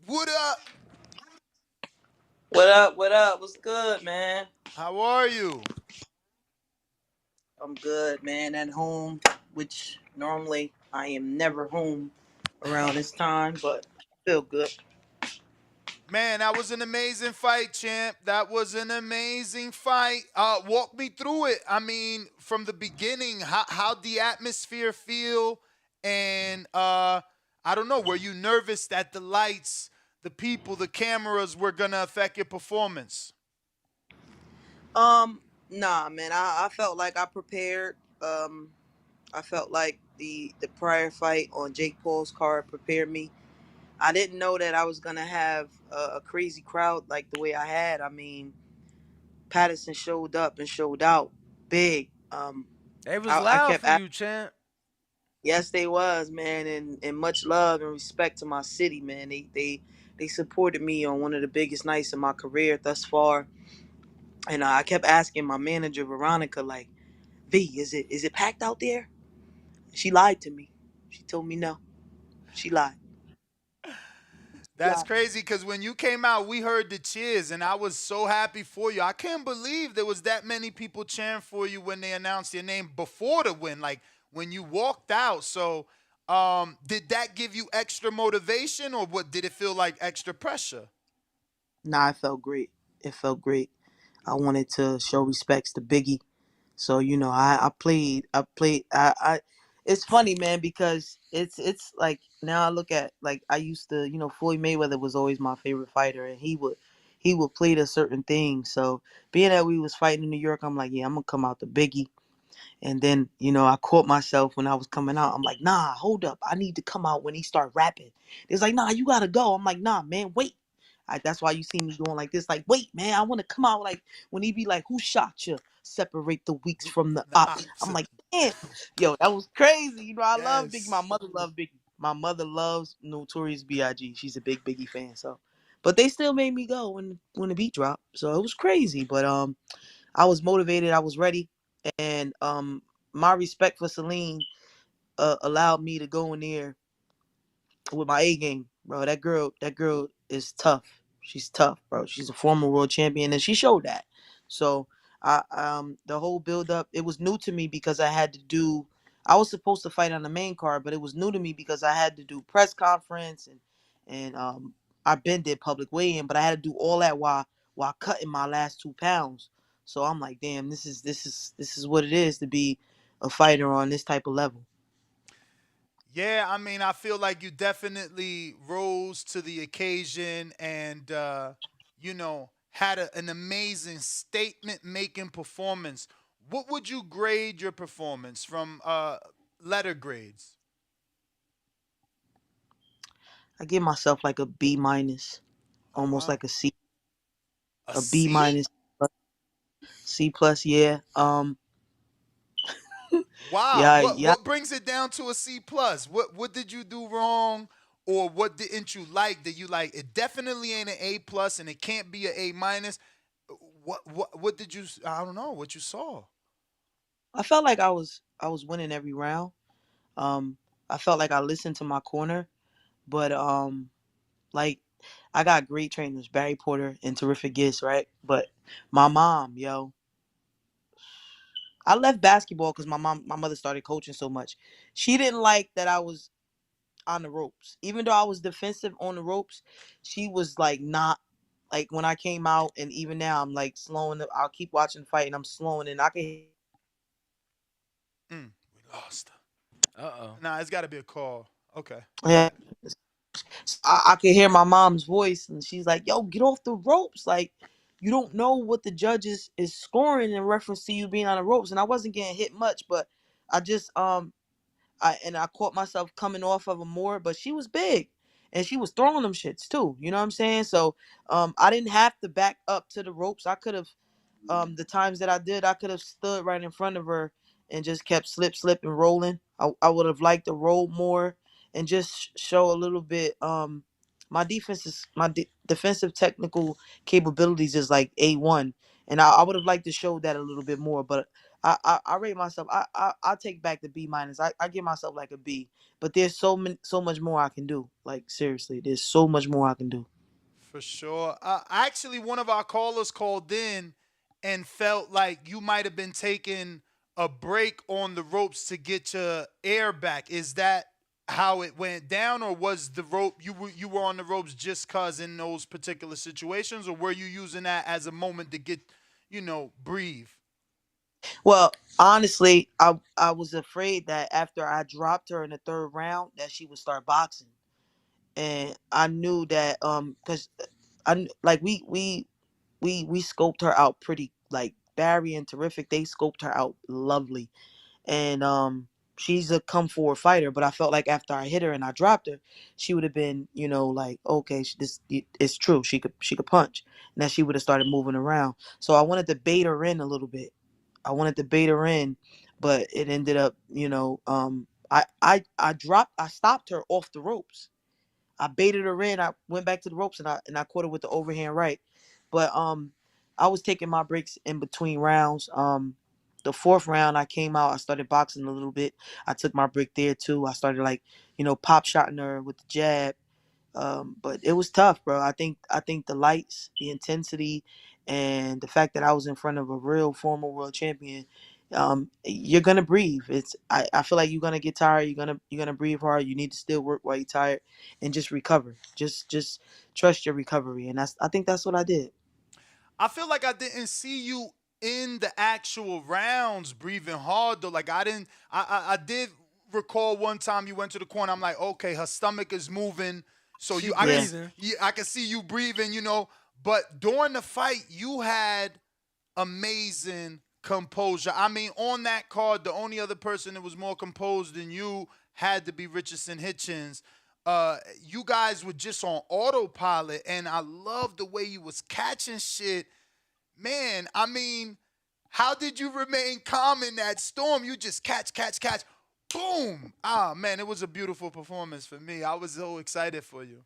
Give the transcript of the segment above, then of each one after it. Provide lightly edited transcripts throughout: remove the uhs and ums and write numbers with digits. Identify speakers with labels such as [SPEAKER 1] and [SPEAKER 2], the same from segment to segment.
[SPEAKER 1] What up?
[SPEAKER 2] What up? What up? What's good, man?
[SPEAKER 1] How are you?
[SPEAKER 2] I'm good, man. At home, which normally I am never home around this time, but I feel good.
[SPEAKER 1] Man, that was an amazing fight, champ. That was an amazing fight. Walk me through it. I mean, from the beginning, how'd the atmosphere feel? And I don't know, were you nervous that the lights, the people, the cameras were gonna affect your performance?
[SPEAKER 2] Um, nah, man. I felt like I prepared. I felt like the prior fight on Jake Paul's card prepared me. I didn't know that I was gonna have a crazy crowd like the way I had. I mean, Patterson showed up and showed out big.
[SPEAKER 3] They was
[SPEAKER 2] I
[SPEAKER 3] loud
[SPEAKER 2] kept
[SPEAKER 3] for you, champ.
[SPEAKER 2] Yes, they was, man, and much love and respect to my city, man. They supported me on one of the biggest nights of my career thus far, and I kept asking my manager Veronica, like, V, is it packed out there? She lied to me. She told me no. She lied. She
[SPEAKER 1] That's
[SPEAKER 2] lied.
[SPEAKER 1] crazy because when you came out, we heard the cheers, and I was so happy for you. I can't believe there was that many people cheering for you when they announced your name before the win, like when you walked out. So, did that give you extra motivation, or what? Did it feel like extra pressure?
[SPEAKER 2] Nah, it felt great. It felt great. I wanted to show respects to Biggie. So I it's funny, man, because it's like now I look at, like, I used to, Floyd Mayweather was always my favorite fighter, and he would play to certain things. So being that we was fighting in New York, I'm like, yeah, I'm gonna come out to Biggie. And then, I caught myself when I was coming out. I'm like, nah, hold up. I need to come out when he start rapping. It's like, nah, you gotta go. I'm like, nah, man, wait. That's why you see me going like this. Like, wait, man, I want to come out like when he be like, who shot you? Separate the weeks from the
[SPEAKER 1] The
[SPEAKER 2] ops.
[SPEAKER 1] ops.
[SPEAKER 2] I'm like, damn, yo, that was crazy. I love Biggie. My
[SPEAKER 1] Yes.
[SPEAKER 2] mother loved Biggie. My mother loves Notorious B.I.G. She's a big Biggie fan. So, but they still made me go when the beat dropped. So it was crazy. But I was motivated. I was ready, and my respect for Celine allowed me to go in there with my A game, bro. That girl is tough. She's tough, bro. She's a former world champion, and she showed that. So, the whole build up, it was new to me because I had to do. I was supposed to fight on the main card, but it was new to me because I had to do press conference and I been did public weigh-in, but I had to do all that while cutting my last 2 pounds. So I'm like, damn, this is what it is to be a fighter on this type of level.
[SPEAKER 1] Yeah, I mean, I feel like you definitely rose to the occasion and, had an amazing statement making performance. What would you grade your performance from letter grades?
[SPEAKER 2] I give myself like a B minus,
[SPEAKER 1] Oh,
[SPEAKER 2] almost
[SPEAKER 1] wow.
[SPEAKER 2] like a C,
[SPEAKER 1] A
[SPEAKER 2] a B
[SPEAKER 1] C?
[SPEAKER 2] minus, C plus. Yeah.
[SPEAKER 1] Wow.
[SPEAKER 2] Yeah.
[SPEAKER 1] What
[SPEAKER 2] Yeah.
[SPEAKER 1] what brings it down to a C plus? What did you do wrong, or what didn't you like that you like? It definitely ain't an A plus, and it can't be an A minus. What did you? I don't know what you saw.
[SPEAKER 2] I felt like I was winning every round. Um, I felt like I listened to my corner, but like I got great trainers, Barry Porter and Terrific Gifts, right? But my mom, yo, I left basketball because my mother started coaching so much. She didn't like that I was on the ropes. Even though I was defensive on the ropes, she was like not like when I came out, and even now I'm like slowing. I'll keep watching the fight and I'm slowing, and I can hear my mom's voice.
[SPEAKER 1] We lost.
[SPEAKER 3] Uh oh.
[SPEAKER 1] Nah, it's got to be a call. Okay, go
[SPEAKER 2] Yeah,
[SPEAKER 1] ahead.
[SPEAKER 2] I can hear my mom's voice, and she's like, "Yo, get off the ropes! Like, you don't know what the judges is scoring in reference to you being on the ropes." And I wasn't getting hit much, but I just I caught myself coming off of her more, but she was big and she was throwing them shits too. You know what I'm saying? So I didn't have to back up to the ropes. I could have the times that I did, I could have stood right in front of her and just kept slip and rolling. I would have liked to roll more and just show a little bit. My defense is defensive technical capabilities is like A1, and I would have liked to show that a little bit more. But I rate myself. I take back the B minus. I give myself like a B. But there's so much more I can do. Like seriously, there's so much more I can do.
[SPEAKER 1] For sure. Actually, one of our callers called in and felt like you might have been taking a break on the ropes to get your air back. Is that how it went down, or was the rope you were on the ropes just cause in those particular situations, or were you using that as a moment to get, breathe?
[SPEAKER 2] Well, honestly, I was afraid that after I dropped her in the third round that she would start boxing, and I knew that because like we scoped her out pretty like Barry and Terrific. They scoped her out lovely, and she's a come forward fighter. But I felt like after I hit her and I dropped her, she would have been like okay, this it's true. She could punch, and that she would have started moving around. So I wanted to bait her in a little bit. I wanted to bait her in, but it ended up I dropped I stopped her off the ropes. I baited her in. I went back to the ropes and I caught her with the overhand right. But I was taking my breaks in between rounds. The fourth round I came out, I started boxing a little bit. I took my break there too. I started like, pop shotting her with the jab. But it was tough, bro. I think the lights, the intensity, and the fact that I was in front of a real former world champion, you're gonna breathe. I feel like you're gonna get tired. You're gonna breathe hard. You need to still work while you're tired, and just recover. Just trust your recovery, and I think that's what I did.
[SPEAKER 1] I feel like I didn't see you in the actual rounds breathing hard though. Like I didn't. I did recall one time you went to the corner. I'm like, okay, her stomach is moving, so
[SPEAKER 3] She
[SPEAKER 1] you I can
[SPEAKER 2] Yeah,
[SPEAKER 3] breathing.
[SPEAKER 1] yeah, I can see you breathing. But during the fight, you had amazing composure. I mean, on that card, the only other person that was more composed than you had to be Richardson Hitchens. You guys were just on autopilot, and I love the way you was catching shit. Man, I mean, how did you remain calm in that storm? You just catch, catch, catch, boom! Ah, man, it was a beautiful performance for me. I was so excited for you.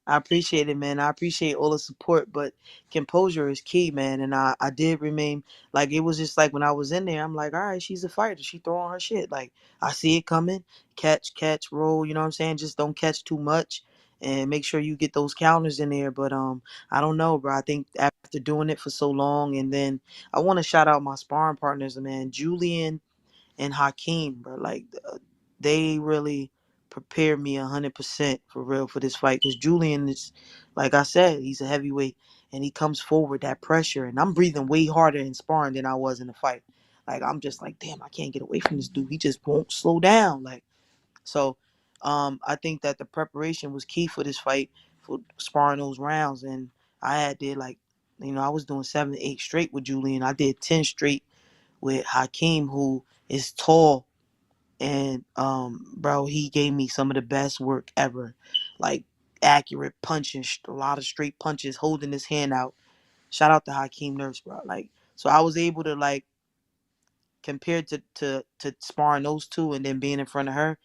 [SPEAKER 2] I appreciate it, man. I appreciate all the support, but composure is key, man. And I did remain like it was just like when I was in there, I'm like, all right, she's a fighter. She throwing her shit. Like I see it coming. Catch, roll. You know what I'm saying? Just don't catch too much, and make sure you get those counters in there. But I don't know, bro. I think after doing it for so long, and then I want to shout out my sparring partners, man. Julian and Hakeem, bro. Like they really prepared me 100% for real for this fight. Because Julian is, like I said, he's a heavyweight and he comes forward that pressure, and I'm breathing way harder in sparring than I was in the fight. Like I'm just like, damn, I can't get away from this dude. He just won't slow down. Like so, I think that the preparation was key for this fight for sparring those rounds, and I had did like, I was doing 7, 8 straight with Julian. I did 10 straight with Hakeem, who is tall, and bro, he gave me some of the best work ever, like accurate punching, a lot of straight punches, holding his hand out. Shout out to Hakeem Nurse, bro. Like, so I was able to like compared to sparring those two and then being in front of her,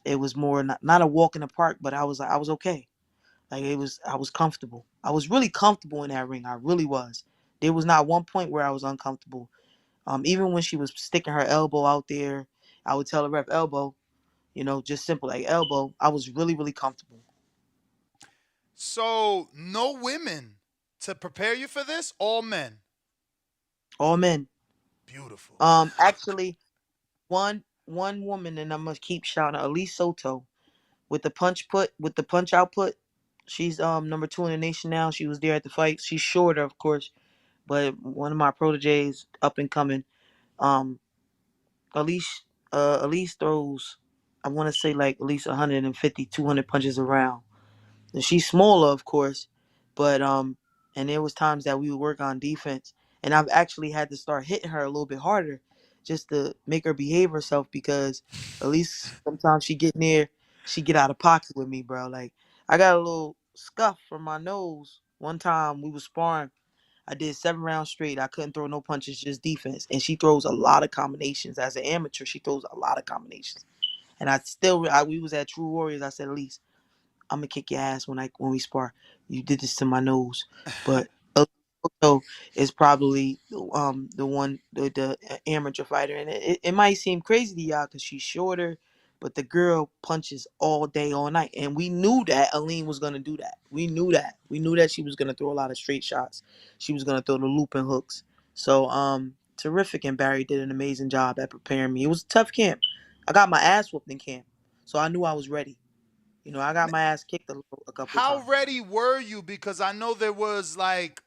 [SPEAKER 2] it was more not a walk in the park, but I was okay. Like I was comfortable. I was really comfortable in that ring. I really was. There was not one point where I was uncomfortable. Even when she was sticking her elbow out there, I would tell the ref elbow, just simple like elbow. I was really, really comfortable.
[SPEAKER 1] So, no women to prepare you for this? All men.
[SPEAKER 2] All men.
[SPEAKER 1] Beautiful.
[SPEAKER 2] Actually, one woman, and I'm gonna keep shouting Elise Soto with the punch output. She's number 2 in the nation now. She was there at the fight. She's shorter, of course, but one of my proteges, up and coming. Um, Elise, Elise throws, I want to say like at least 150, 200 punches around. And she's smaller, of course, but and there was times that we would work on defense, and I've actually had to start hitting her a little bit harder, just to make her behave herself because at least sometimes she get near, she get out of pocket with me, bro. Like I got a little scuff from my nose one time we was sparring. I did 7 rounds straight. I couldn't throw no punches, just defense, and she throws a lot of combinations. As an amateur, she throws a lot of combinations, and we was at True Warriors. I said, at I'm gonna kick your ass when we spar. You did this to my nose, but So is probably the one the amateur fighter, and it might seem crazy to y'all because she's shorter, but the girl punches all day, all night, and we knew that Aline was gonna do that. We knew that she was gonna throw a lot of straight shots. She was gonna throw the looping hooks. So terrific, and Barry did an amazing job at preparing me. It was a tough camp. I got my ass whooped in camp, so I knew I was ready. I got my ass kicked a couple
[SPEAKER 1] How
[SPEAKER 2] times.
[SPEAKER 1] ready were you? Because I know there was like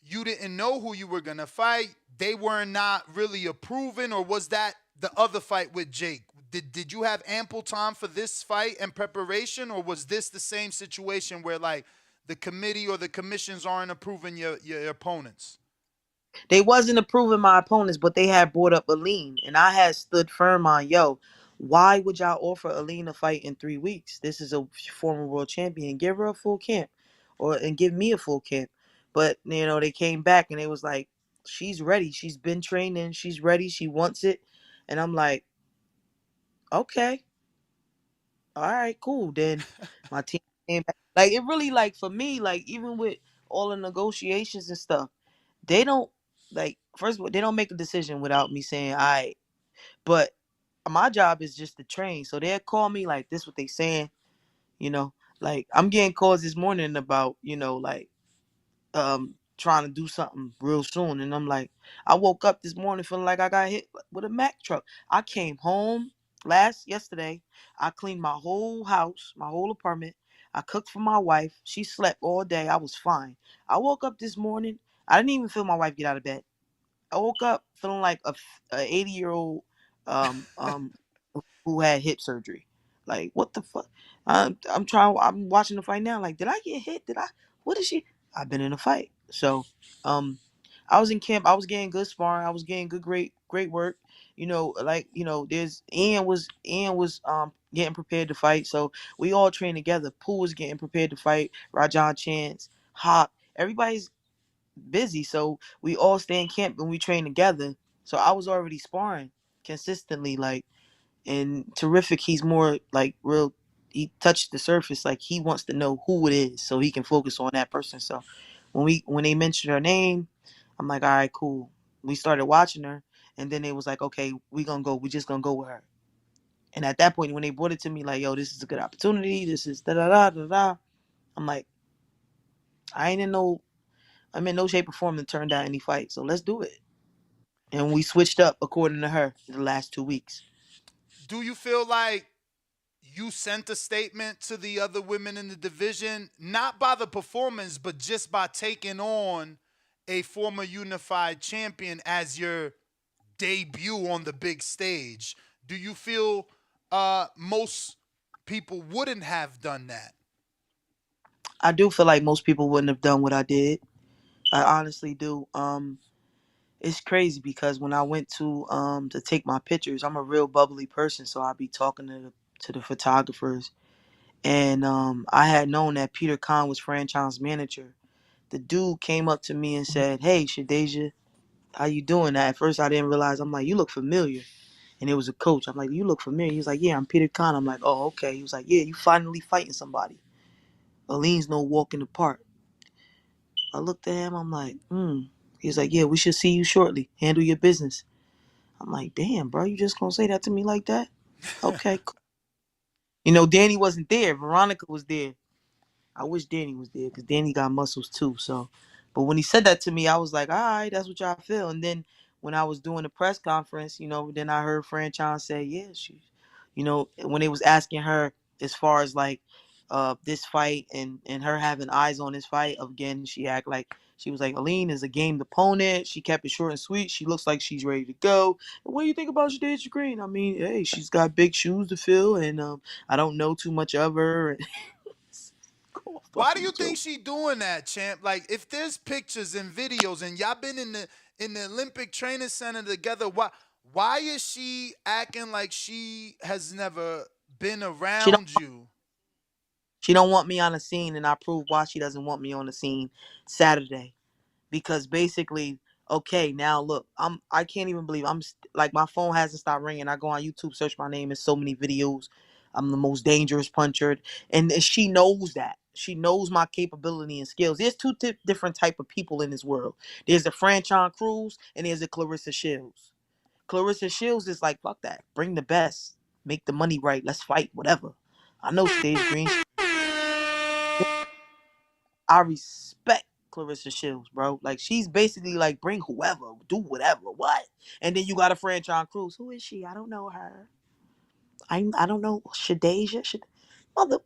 [SPEAKER 1] you didn't know who you were gonna fight. They were not really approving, or was that the other fight with Jake? Did you have ample time for this fight and preparation, or was this the same situation where like the committee or the commissions aren't approving your opponents?
[SPEAKER 2] They wasn't approving my opponents, but they had brought up Aline, and I had stood firm on, yo, why would y'all offer Aline a fight in 3 weeks? This is a former world champion. Give her a full camp, and give me a full camp. But they came back and they was like, she's ready. She's been training. She's ready. She wants it. And I'm like, okay, all right, cool. Then my team came back. Like it really, like for me, like even with all the negotiations and stuff, they don't, like, first of all, they don't make a decision without me saying all right. But my job is just to train. So they'll call me like this what they saying, you know. Like I'm getting calls this morning about, like trying to do something real soon. And I'm like, I woke up this morning feeling like I got hit with a Mack truck. I came home yesterday. I cleaned my whole house, my whole apartment. I cooked for my wife. She slept all day. I was fine. I woke up this morning. I didn't even feel my wife get out of bed. I woke up feeling like a 80-year-old um um who had hip surgery. Like what the fuck? I'm trying. I'm watching the fight now. Like, did I get hit? Did I? What is she? I've been in a fight. So, um, I was in camp. I was getting good sparring. I was getting good, great work. There's Ian was getting prepared to fight. So we all trained together. Pooh was getting prepared to fight. Rajon Chance, Hop. Everybody's busy, so we all stay in camp and we train together. So I was already sparring consistently, like, and terrific. He's more like real. He touched the surface, like he wants to know who it is, so he can focus on that person. So when they mentioned her name, I'm like, all right, cool. We started watching her, and then it was like, okay, we gonna go. We just gonna go with her. And at that point, when they brought it to me, like, yo, this is a good opportunity. This is da da da da da. I'm like, I ain't in no I'm in no shape or form to turn down any fight. So let's do it. And we switched up according to her the last 2 weeks.
[SPEAKER 1] Do you feel like you sent a statement to the other women in the division, not by the performance, but just by taking on a former unified champion as your debut on the big stage? Do you feel most people wouldn't have done that?
[SPEAKER 2] I do feel like most people wouldn't have done what I did. I honestly do. It's crazy because when I went to take my pictures, I'm a real bubbly person, so I'd be talking to the photographers. And I had known that Peter Khan was Franchon's manager. The dude came up to me and said, "Hey, Shadasia, how you doing?" At first, I didn't realize. I'm like, "You look familiar." And it was a coach. I'm like, "You look familiar." He was like, "Yeah, I'm Peter Khan." I'm like, "Oh, okay." He was like, "Yeah, you finally fighting somebody. Aline's no walk in the park." I looked at him. I'm like, "Hmm." He's like, "Yeah, we should see you shortly. Handle your business." I'm like, "Damn, bro, you just gonna say that to me like that?" Okay, cool. Danny wasn't there. Veronica was there. I wish Danny was there because Danny got muscles too. So, but when he said that to me, I was like, all right, that's what y'all feel. And then when I was doing the press conference, then I heard Franchon say, yeah, when they was asking her as far as like this fight and her having eyes on this fight again, she act like she was like, Aline is a gamed opponent. She kept it short and sweet. She looks like she's ready to go. And what do you think about Shadasia Green? I mean, hey, she's got big shoes to fill, and I don't know too much of her. Go
[SPEAKER 1] Why do
[SPEAKER 2] fucking
[SPEAKER 1] you think
[SPEAKER 2] joke.
[SPEAKER 1] she doing that, champ? Like, if there's pictures and videos, and y'all been in the Olympic Training Center together, why is she acting like she has never been
[SPEAKER 2] She don't
[SPEAKER 1] around you?
[SPEAKER 2] she don't want me on the scene, and I proved why she doesn't want me on the scene Saturday. Because basically, okay, now look, I can't even believe like my phone hasn't stopped ringing. I go on YouTube, search my name, and so many videos. I'm the most dangerous puncher, and she knows that. She knows my capability and skills. There's two different type of people in this world. There's a Franchón Crews and there's a Clarissa Shields. Clarissa Shields is like, fuck that. Bring the best. Make the money right. Let's fight. Whatever. I know stage green. I respect Clarissa Shields, bro. Like she's basically like bring whoever, do whatever, what? And then you got a Franchon Cruz. Who is she? I don't know her. I don't know Shadasia. Mother,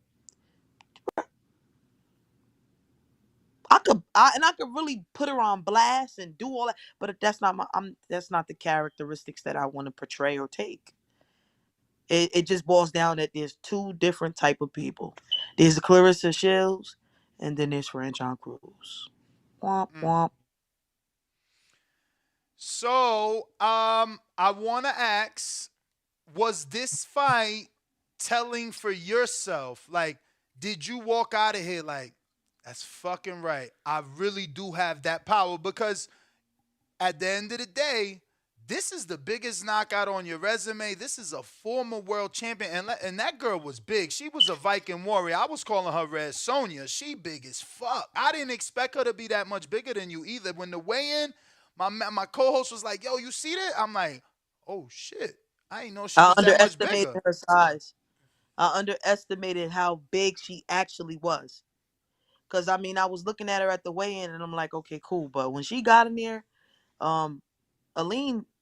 [SPEAKER 2] I could really put her on blast and do all that, but that's not the characteristics that I want to portray or take. It just boils down that there's two different type of people. There's Clarissa Shields, and then there's Franchon Cruz. Womp
[SPEAKER 1] Mm.
[SPEAKER 2] womp.
[SPEAKER 1] So, I want to ask, was this fight telling for yourself? Like, did you walk out of here like, that's fucking right. I really do have that power because at the end of the day, this is the biggest knockout on your resume. This is a former world champion, and that girl was big. She was a Viking warrior. I was calling her Red Sonja. She big as fuck. I didn't expect her to be that much bigger than you either. When the weigh-in, my co-host was like, "Yo, you see that?" I'm like, "Oh shit, I didn't know she
[SPEAKER 2] I
[SPEAKER 1] was that much
[SPEAKER 2] underestimated
[SPEAKER 1] bigger."
[SPEAKER 2] her size. I underestimated how big she actually was. Cause I mean, I was looking at her at the weigh-in, and I'm like, okay, cool. But when she got in there, um,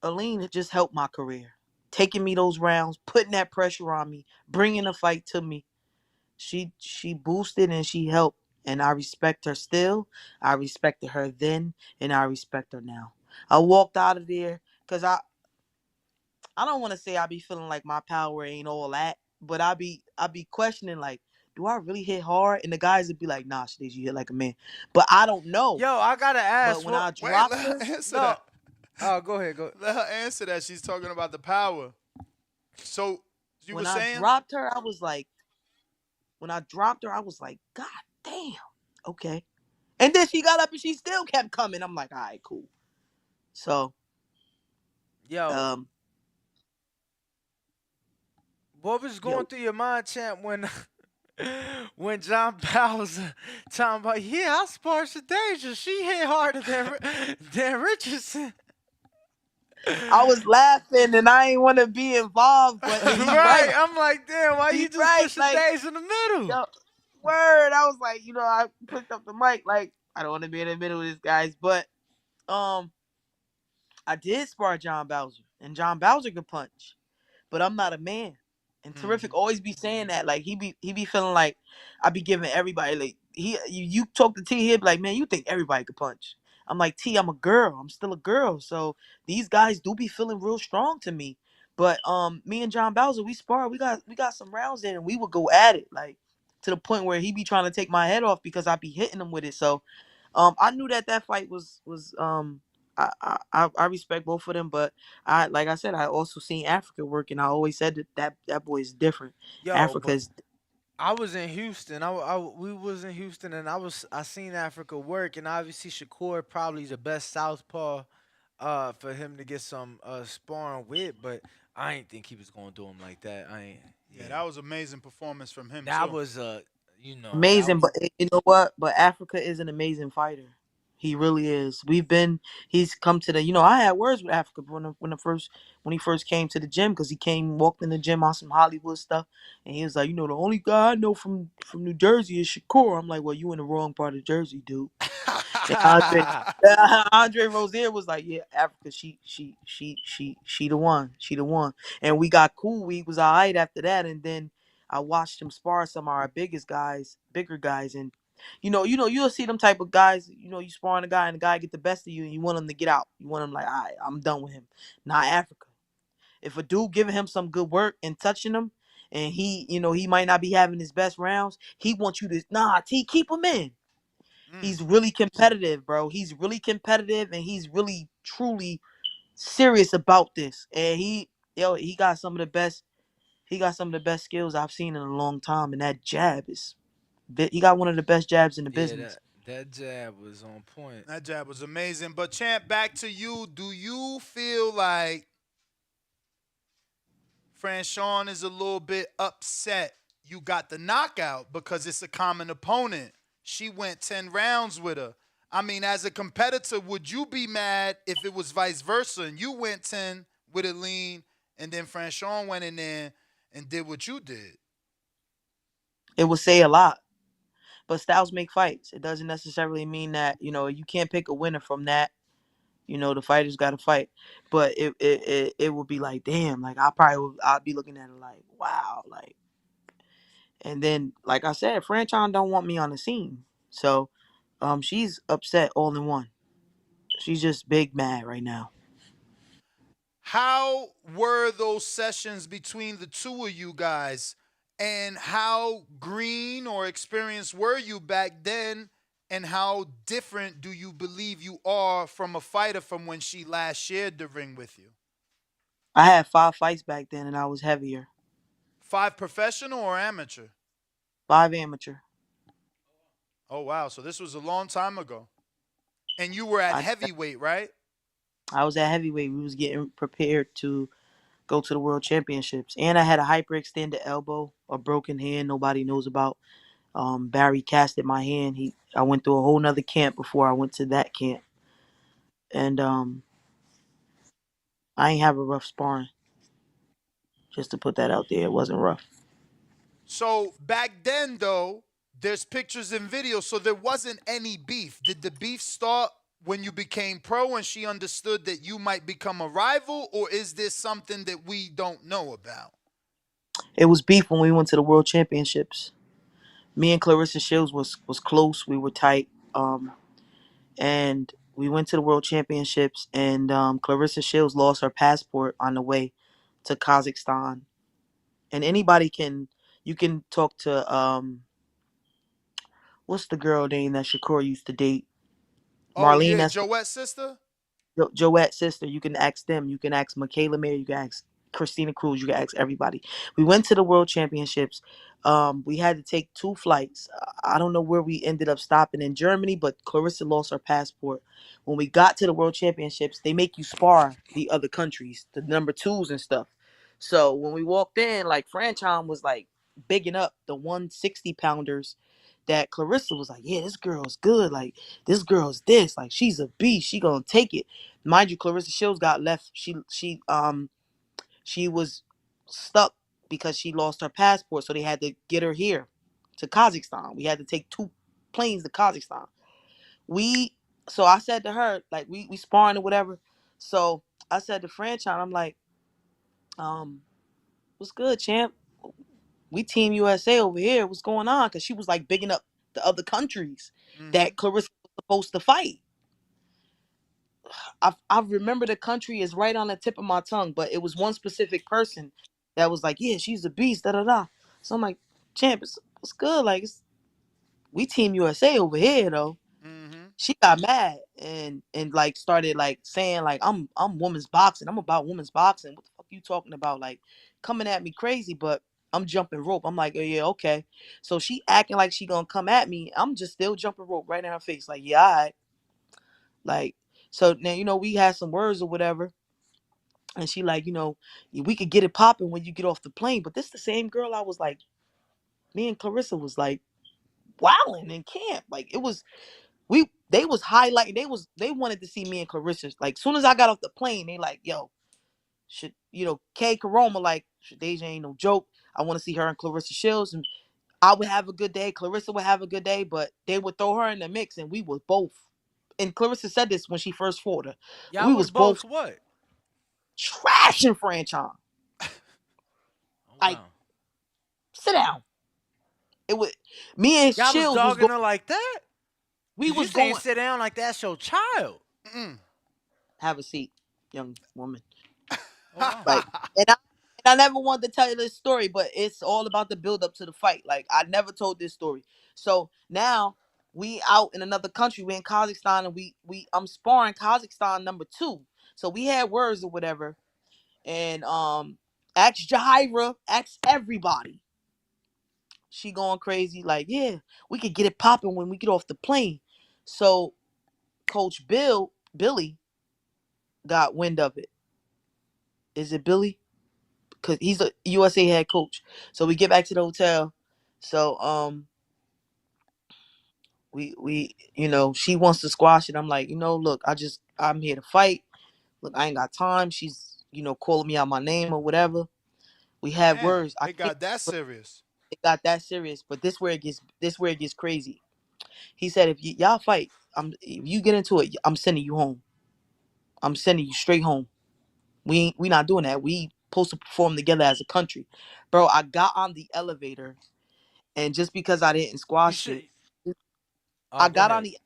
[SPEAKER 2] Aline had just helped my career, taking me those rounds, putting that pressure on me, bringing the fight to me. She boosted and she helped, and I respect her still. I respected her then, and I respect her now. I walked out of there because I don't want to say I be feeling like my power ain't all that, but I be questioning like, do I really hit hard? And the guys would be like, nah, Shades, you hit like a man. But I don't know.
[SPEAKER 3] Yo, I gotta
[SPEAKER 2] But
[SPEAKER 3] ask.
[SPEAKER 2] when
[SPEAKER 3] What?
[SPEAKER 2] I
[SPEAKER 1] Wait,
[SPEAKER 2] dropped
[SPEAKER 1] let
[SPEAKER 2] her,
[SPEAKER 1] her answer
[SPEAKER 3] No.
[SPEAKER 1] that.
[SPEAKER 3] Oh, go ahead. Go.
[SPEAKER 1] Let her answer that. She's talking about the power. So you were
[SPEAKER 2] when I
[SPEAKER 1] saying?
[SPEAKER 2] dropped her, I was like, when I dropped her, I was like, God damn. Okay. And then she got up and she still kept coming. I'm like, all right, cool. So,
[SPEAKER 3] Yo,
[SPEAKER 2] um,
[SPEAKER 3] what was going
[SPEAKER 2] yo,
[SPEAKER 3] through your mind, champ, when when John Bowser talking about, yeah, I sparred Shadasia. She hit harder than Richardson.
[SPEAKER 2] I was laughing and I ain't want to be involved, but he
[SPEAKER 3] Right.
[SPEAKER 2] right.
[SPEAKER 3] I'm like, damn, why
[SPEAKER 2] He
[SPEAKER 3] you just
[SPEAKER 2] right.
[SPEAKER 3] put
[SPEAKER 2] Like,
[SPEAKER 3] Shadasia in the middle?
[SPEAKER 2] yo, word. I was like, I picked up the mic. Like, I don't want to be in the middle of this, guys. But um, I did spar John Bowser, and John Bowser could punch, but I'm not a man. And Terrific
[SPEAKER 3] Hmm.
[SPEAKER 2] always be saying that. Like he be feeling like I be giving everybody like you talk to T, he'd be like, man, you think everybody could punch. I'm like, T, I'm a girl. I'm still a girl. So these guys do be feeling real strong to me. But me and John Bowser, we spar. We got some rounds in and we would go at it, like to the point where he be trying to take my head off because I be hitting him with it. So I knew that fight was I respect both of them, but I like I said, I also seen Africa work, and I always said that boy is different.
[SPEAKER 3] Yo,
[SPEAKER 2] Africa
[SPEAKER 3] but
[SPEAKER 2] is
[SPEAKER 3] I was in Houston. We was in Houston, and I seen Africa work, and obviously Shakur probably the best southpaw, for him to get some sparring with. But I ain't think he was gonna do him like that. I ain't.
[SPEAKER 1] Yeah,
[SPEAKER 3] Yeah,
[SPEAKER 1] that was amazing performance from him
[SPEAKER 3] that
[SPEAKER 1] too.
[SPEAKER 3] was that
[SPEAKER 2] amazing.
[SPEAKER 3] was.
[SPEAKER 2] But you know what? But Africa is an amazing fighter. He really is. He's come to the. I had words with Africa when he first came to the gym because he walked in the gym on some Hollywood stuff, and he was like, the only guy I know from New Jersey is Shakur. I'm like, well, you in the wrong part of Jersey, dude. And Andre Rozier was like, "Yeah, Africa, she the one, she the one." And we got cool. We was alright after that, and then I watched him spar some of our bigger guys, and you'll see them type of guys. You sparring a guy, and the guy get the best of you, and you want him to get out. You want him like, "All right, I'm done with him." Not Africa. If a dude giving him some good work and touching him, and he might not be having his best rounds, he wants you to keep him in.
[SPEAKER 1] Mm.
[SPEAKER 2] He's really competitive, bro. He's really competitive and he's really truly serious about this. And he got some of the best skills I've seen in a long time. And that jab he got one of the best jabs in the
[SPEAKER 3] Yeah,
[SPEAKER 2] business.
[SPEAKER 3] that jab was on point.
[SPEAKER 1] That jab was amazing. But champ, back to you. Do you feel like Franchon is a little bit upset? you got the knockout because it's a common opponent. She went 10 rounds with her. I mean, as a competitor, would you be mad if it was vice versa and you went 10 with a lean and then Franchon went in there and did what you did?
[SPEAKER 2] It would say a lot. But styles make fights. It doesn't necessarily mean that, you can't pick a winner from that. The fighters got to fight. But it would be like, damn, like I'd be looking at it like, wow, like. And then, like I said, Franchon don't want me on the scene. So, she's upset all in one. She's just big mad right now.
[SPEAKER 1] How were those sessions between the two of you guys? And how green or experienced were you back then? And how different do you believe you are from a fighter from when she last shared the ring with you?
[SPEAKER 2] I had 5 fights back then, and I was heavier.
[SPEAKER 1] 5 professional or amateur?
[SPEAKER 2] 5 amateur.
[SPEAKER 1] Oh, wow. So this was a long time ago. And you were at
[SPEAKER 2] I
[SPEAKER 1] heavyweight, right?
[SPEAKER 2] I was at heavyweight. We was getting prepared to go to the world championships, and I had a hyperextended elbow, a broken hand nobody knows about. Barry casted my hand. I went through a whole nother camp before I went to that camp, and I ain't have a rough sparring. Just to put that out there, it wasn't rough.
[SPEAKER 1] So back then, though, there's pictures and videos, so there wasn't any beef. Did the beef start when you became pro and she understood that you might become a rival, or is this something that we don't know about?
[SPEAKER 2] It was beef when we went to the world championships. Me and Clarissa Shields was close. We were tight. And we went to the world championships, and Clarissa Shields lost her passport on the way to Kazakhstan. And you can talk to what's the girl name that Shakur used to date?
[SPEAKER 1] Oh,
[SPEAKER 2] Marlene.
[SPEAKER 1] yeah,
[SPEAKER 2] That's
[SPEAKER 1] Joette's sister?
[SPEAKER 2] Joette's sister. You can ask them. You can ask Michaela Mayer. You can ask Christina Cruz. You can ask everybody. We went to the world championships. We had to take 2 flights. I don't know where we ended up stopping in Germany, but Clarissa lost her passport. When we got to the world championships, they make you spar the other countries, the number twos and stuff. So when we walked in, like Franchon was like bigging up the 160 pounders that Clarissa was like, yeah, this girl's good. Like, this girl's this. Like, she's a beast. She gonna take it. Mind you, Clarissa Shields got left. She was stuck because she lost her passport, so they had to get her here to Kazakhstan. We had to take 2 planes to Kazakhstan. We so I said to her, like we sparring or whatever. So I said to Franchon, I'm like, what's good, champ? We Team USA over here. What's going on? Because she was like bigging up the other countries
[SPEAKER 1] Mm-hmm.
[SPEAKER 2] that Clarissa was supposed to fight. I remember the country is right on the tip of my tongue, but it was one specific person that was like, yeah, she's a beast, da da da. So I'm like, champ, it's good. Like, we Team USA over here though.
[SPEAKER 1] Mm-hmm.
[SPEAKER 2] She got mad and like started like saying like I'm women's boxing. I'm about women's boxing. What the fuck you talking about? Like coming at me crazy, but I'm jumping rope. I'm like, oh yeah, okay. So she acting like she gonna come at me. I'm just still jumping rope right in her face. Like, yeah, all right. Like, so now, we had some words or whatever. And she like, we could get it popping when you get off the plane. But this the same girl I was like, me and Clarissa was like wilding in camp. Like it was they was highlighting, they wanted to see me and Clarissa. Like soon as I got off the plane, they like, yo, should Kay Karoma, like Shadasia ain't no joke. I want to see her and Clarissa Shields. And I would have a good day. Clarissa would have a good day, but they would throw her in the mix and we was both. And Clarissa said this when she first fought her.
[SPEAKER 3] Y'all
[SPEAKER 2] We
[SPEAKER 3] was
[SPEAKER 2] was both
[SPEAKER 3] both what?
[SPEAKER 2] trashing Franchon.
[SPEAKER 3] Oh
[SPEAKER 2] Like,
[SPEAKER 3] wow.
[SPEAKER 2] sit down. It was me and
[SPEAKER 3] Y'all was
[SPEAKER 2] Shields was
[SPEAKER 3] dogging
[SPEAKER 2] going.
[SPEAKER 3] her like that?
[SPEAKER 2] We
[SPEAKER 3] Cause you
[SPEAKER 2] was
[SPEAKER 3] saying
[SPEAKER 2] going.
[SPEAKER 3] sit down like that's your child.
[SPEAKER 1] Mm-mm.
[SPEAKER 2] Have a seat, young woman.
[SPEAKER 3] Oh wow.
[SPEAKER 2] Like, and I never wanted to tell you this story, but it's all about the build up to the fight. Like, I never told this story. So now we out in another country. We in Kazakhstan, and I'm sparring Kazakhstan number 2. So we had words or whatever, and ask Jahira, ask everybody. She going crazy, like, yeah, we could get it popping when we get off the plane. So Coach Billy got wind of it. Is it Billy? Because he's a USA head coach. So we get back to the hotel. So we she wants to squash it. I'm like, look, I'm here to fight. Look, I ain't got time. She's calling me out my name or whatever. We had
[SPEAKER 1] Damn,
[SPEAKER 2] words. I
[SPEAKER 1] it
[SPEAKER 2] can't.
[SPEAKER 1] got that serious.
[SPEAKER 2] It got that serious. But this where it gets crazy. He said, if y'all fight, if you get into it, I'm sending you home. I'm sending you straight home. We not doing that. We supposed to perform together as a country, bro. I got on the elevator, and just because I didn't
[SPEAKER 3] You
[SPEAKER 2] squash
[SPEAKER 3] should.
[SPEAKER 2] it,
[SPEAKER 3] Oh,
[SPEAKER 2] I
[SPEAKER 3] go
[SPEAKER 2] got on
[SPEAKER 3] ahead.
[SPEAKER 2] the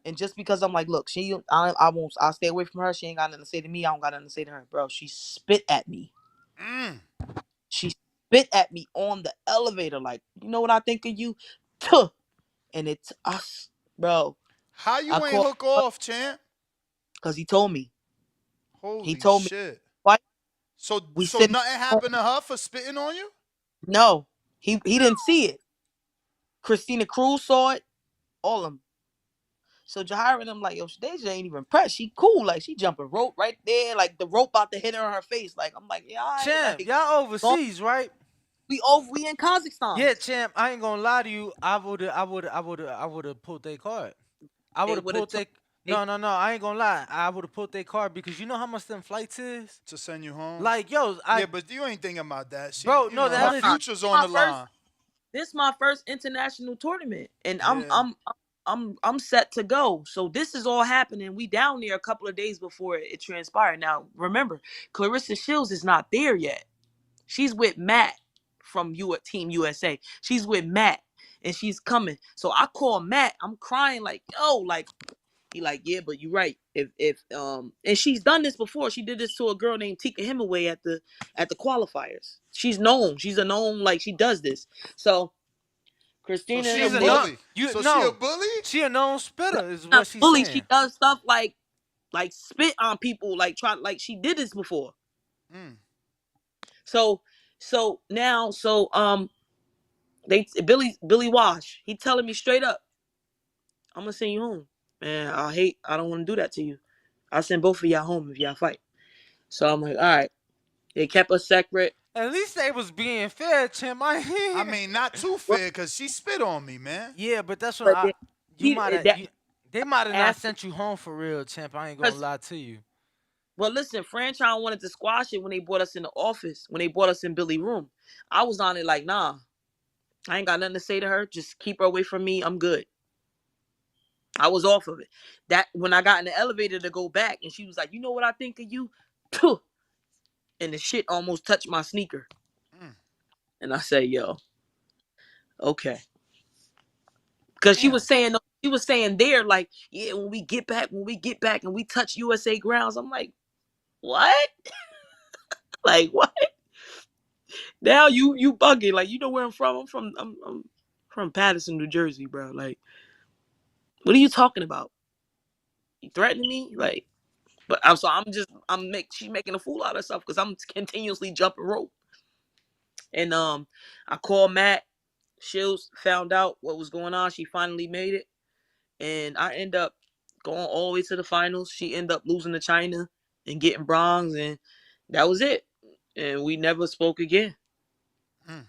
[SPEAKER 2] and just because I'm like, look, I won't. I'll stay away from her. She ain't got nothing to say to me. I don't got nothing to say to her, bro. She spit at me.
[SPEAKER 1] Mm.
[SPEAKER 2] She spit at me on the elevator, like, you know what I think of you, Tuh. And it's us, bro.
[SPEAKER 1] How
[SPEAKER 2] I
[SPEAKER 1] you ain't
[SPEAKER 2] called
[SPEAKER 1] hook off, champ?
[SPEAKER 2] because he told me. He
[SPEAKER 1] Holy
[SPEAKER 2] told me,
[SPEAKER 1] shit.
[SPEAKER 2] what?
[SPEAKER 1] So
[SPEAKER 2] We
[SPEAKER 1] so
[SPEAKER 2] sitting.
[SPEAKER 1] nothing happened to her for spitting on you?
[SPEAKER 2] No, he didn't see it. Christina Cruz saw it. All of them. So Jahira and I'm like, yo, Shadasia ain't even pressed. She cool. Like, she jumping rope right there. Like, the rope about to hit her in her face. Like, I'm like, yeah, all right.
[SPEAKER 3] Champ,
[SPEAKER 2] Like,
[SPEAKER 3] y'all
[SPEAKER 2] don't,
[SPEAKER 3] overseas, right?
[SPEAKER 2] we in Kazakhstan.
[SPEAKER 3] Yeah, champ. I ain't gonna lie to you. I would have pulled their card. I would
[SPEAKER 2] They
[SPEAKER 3] have
[SPEAKER 2] would have
[SPEAKER 3] pulled
[SPEAKER 2] took,
[SPEAKER 3] they.
[SPEAKER 2] they,
[SPEAKER 3] No, no, no. I ain't gonna lie. I would have pulled their card because you know how much them flights is.
[SPEAKER 1] To send you home?
[SPEAKER 3] Like, yo,
[SPEAKER 1] Yeah, but you ain't thinking about that. She,
[SPEAKER 3] bro, no, that
[SPEAKER 2] nah,
[SPEAKER 1] her
[SPEAKER 3] is.
[SPEAKER 1] future's on the line.
[SPEAKER 2] this my first international tournament. And
[SPEAKER 1] Yeah.
[SPEAKER 2] I'm set to go. So this is all happening. We down there a couple of days before it transpired. Now, remember, Clarissa Shields is not there yet. She's with Matt from Team USA. She's with Matt and she's coming. So I call Matt. I'm crying like, yo, like, he like, yeah, but you're right. If and she's done this before. She did this to a girl named Tika Hemingway at the qualifiers. She's known. She's a known, like, she does this. So
[SPEAKER 1] So
[SPEAKER 2] Christina
[SPEAKER 1] she
[SPEAKER 2] and
[SPEAKER 1] a
[SPEAKER 3] She's
[SPEAKER 2] them,
[SPEAKER 3] a
[SPEAKER 2] they
[SPEAKER 3] no.
[SPEAKER 1] bully.
[SPEAKER 3] You
[SPEAKER 1] So she a
[SPEAKER 3] no.
[SPEAKER 1] bully?
[SPEAKER 3] She a known spitter, is
[SPEAKER 2] not
[SPEAKER 3] what she's
[SPEAKER 2] bully. She
[SPEAKER 3] saying.
[SPEAKER 2] does stuff like spit on people, like she did this before.
[SPEAKER 1] Mm.
[SPEAKER 2] So now they Billy Wash, he telling me straight up, I'm gonna send you home. Man, I don't want to do that to you. I'll send both of y'all home if y'all fight. So I'm like, all right. They kept us separate.
[SPEAKER 3] At least they was being fair, champ.
[SPEAKER 1] I mean, not too
[SPEAKER 2] Well,
[SPEAKER 1] fair because she spit on me, man.
[SPEAKER 3] Yeah, but that's when
[SPEAKER 2] but
[SPEAKER 3] I.
[SPEAKER 2] then
[SPEAKER 3] You might have.
[SPEAKER 2] that
[SPEAKER 3] They might have not
[SPEAKER 2] after,
[SPEAKER 3] sent you home for real, champ. I ain't gonna
[SPEAKER 2] because,
[SPEAKER 3] lie to you.
[SPEAKER 2] well, listen, Franchon wanted to squash it when they brought us in the office, when they brought us in Billy room. I was on it like, nah, I ain't got nothing to say to her. Just keep her away from me. I'm good. I was off of it. That when I got in the elevator to go back, and she was like, you know what I think of you? Tuh. And the shit almost touched my sneaker.
[SPEAKER 1] Mm.
[SPEAKER 2] And I said, yo, okay. Because
[SPEAKER 1] Damn.
[SPEAKER 2] she was saying there, like, yeah, when we get back and we touch USA grounds, I'm like, what? Like, what? Now you bugging. Like, you know where I'm from? I'm from Patterson, New Jersey, bro. Like, what are you talking about? You threatening me? Like, but she's making a fool out of herself because I'm continuously jumping rope. And I called Matt. Shields found out what was going on. She finally made it. And I end up going all the way to the finals. She ended up losing to China and getting bronze, and that was it. And we never spoke again.
[SPEAKER 1] Mm.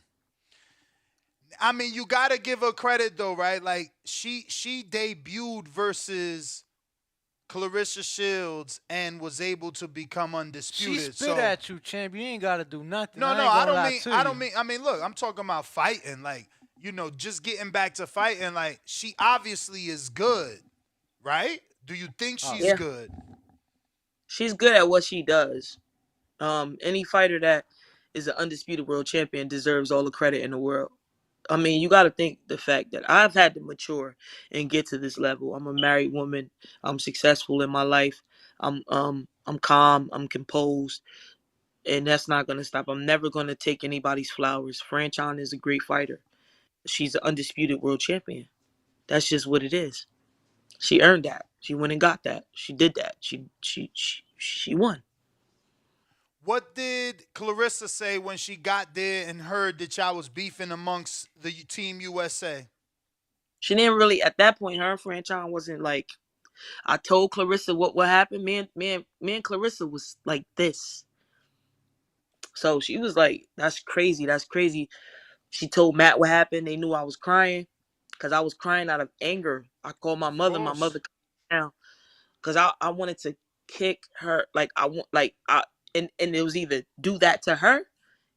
[SPEAKER 1] I mean, you gotta give her credit though, right? Like she debuted versus Clarissa Shields and was able to become
[SPEAKER 3] She
[SPEAKER 1] undisputed.
[SPEAKER 3] spit
[SPEAKER 1] So
[SPEAKER 3] at you, champ. You ain't gotta do nothing.
[SPEAKER 1] no,
[SPEAKER 3] I
[SPEAKER 1] no,
[SPEAKER 3] ain't
[SPEAKER 1] I
[SPEAKER 3] gonna
[SPEAKER 1] don't
[SPEAKER 3] lie
[SPEAKER 1] mean
[SPEAKER 3] to
[SPEAKER 1] I don't
[SPEAKER 3] you.
[SPEAKER 1] mean I mean look, I'm talking about fighting, like, just getting back to fighting. Like, she obviously is good, right? Do you think
[SPEAKER 3] Oh
[SPEAKER 1] she's
[SPEAKER 2] Yeah,
[SPEAKER 3] yeah.
[SPEAKER 1] good?
[SPEAKER 2] she's good at what she does. Any fighter that is an undisputed world champion deserves all the credit in the world. I mean, you got to think the fact that I've had to mature and get to this level. I'm a married woman. I'm successful in my life. I'm calm. I'm composed, and that's not gonna stop. I'm never gonna take anybody's flowers. Franchon is a great fighter. She's an undisputed world champion. That's just what it is. She earned that. She went and got that. She did that. She won.
[SPEAKER 1] What did Clarissa say when she got there and heard that y'all was beefing amongst the Team USA?
[SPEAKER 2] She didn't really at that point. Her and Franchon wasn't like. I told Clarissa what happened. Me and Clarissa was like this. So she was like, "That's crazy. That's crazy." She told Matt what happened. They knew I was crying because I was crying out of anger. I called my
[SPEAKER 1] Of
[SPEAKER 2] mother. My
[SPEAKER 1] course.
[SPEAKER 2] mother came down because I wanted to kick her. Like I want, like I and it was either do that to her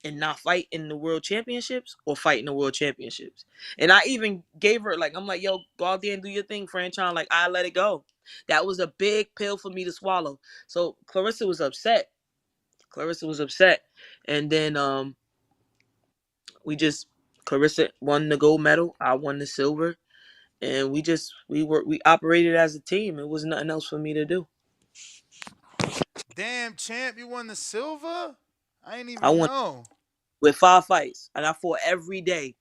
[SPEAKER 2] and not fight in the world championships or fight in the world championships. And I even gave her like I'm like, yo, go out there and do your thing, Franchon. Like I let it go. That was a big pill for me to swallow. So Clarissa was upset. Clarissa was upset, and then we just Clarissa won the gold medal. I won the silver, and we operated as a team. It was nothing else for me to do.
[SPEAKER 1] Damn, champ, you won the silver? I ain't
[SPEAKER 2] I
[SPEAKER 1] even
[SPEAKER 2] won
[SPEAKER 1] know.
[SPEAKER 2] with 5 fights, and I fought every day.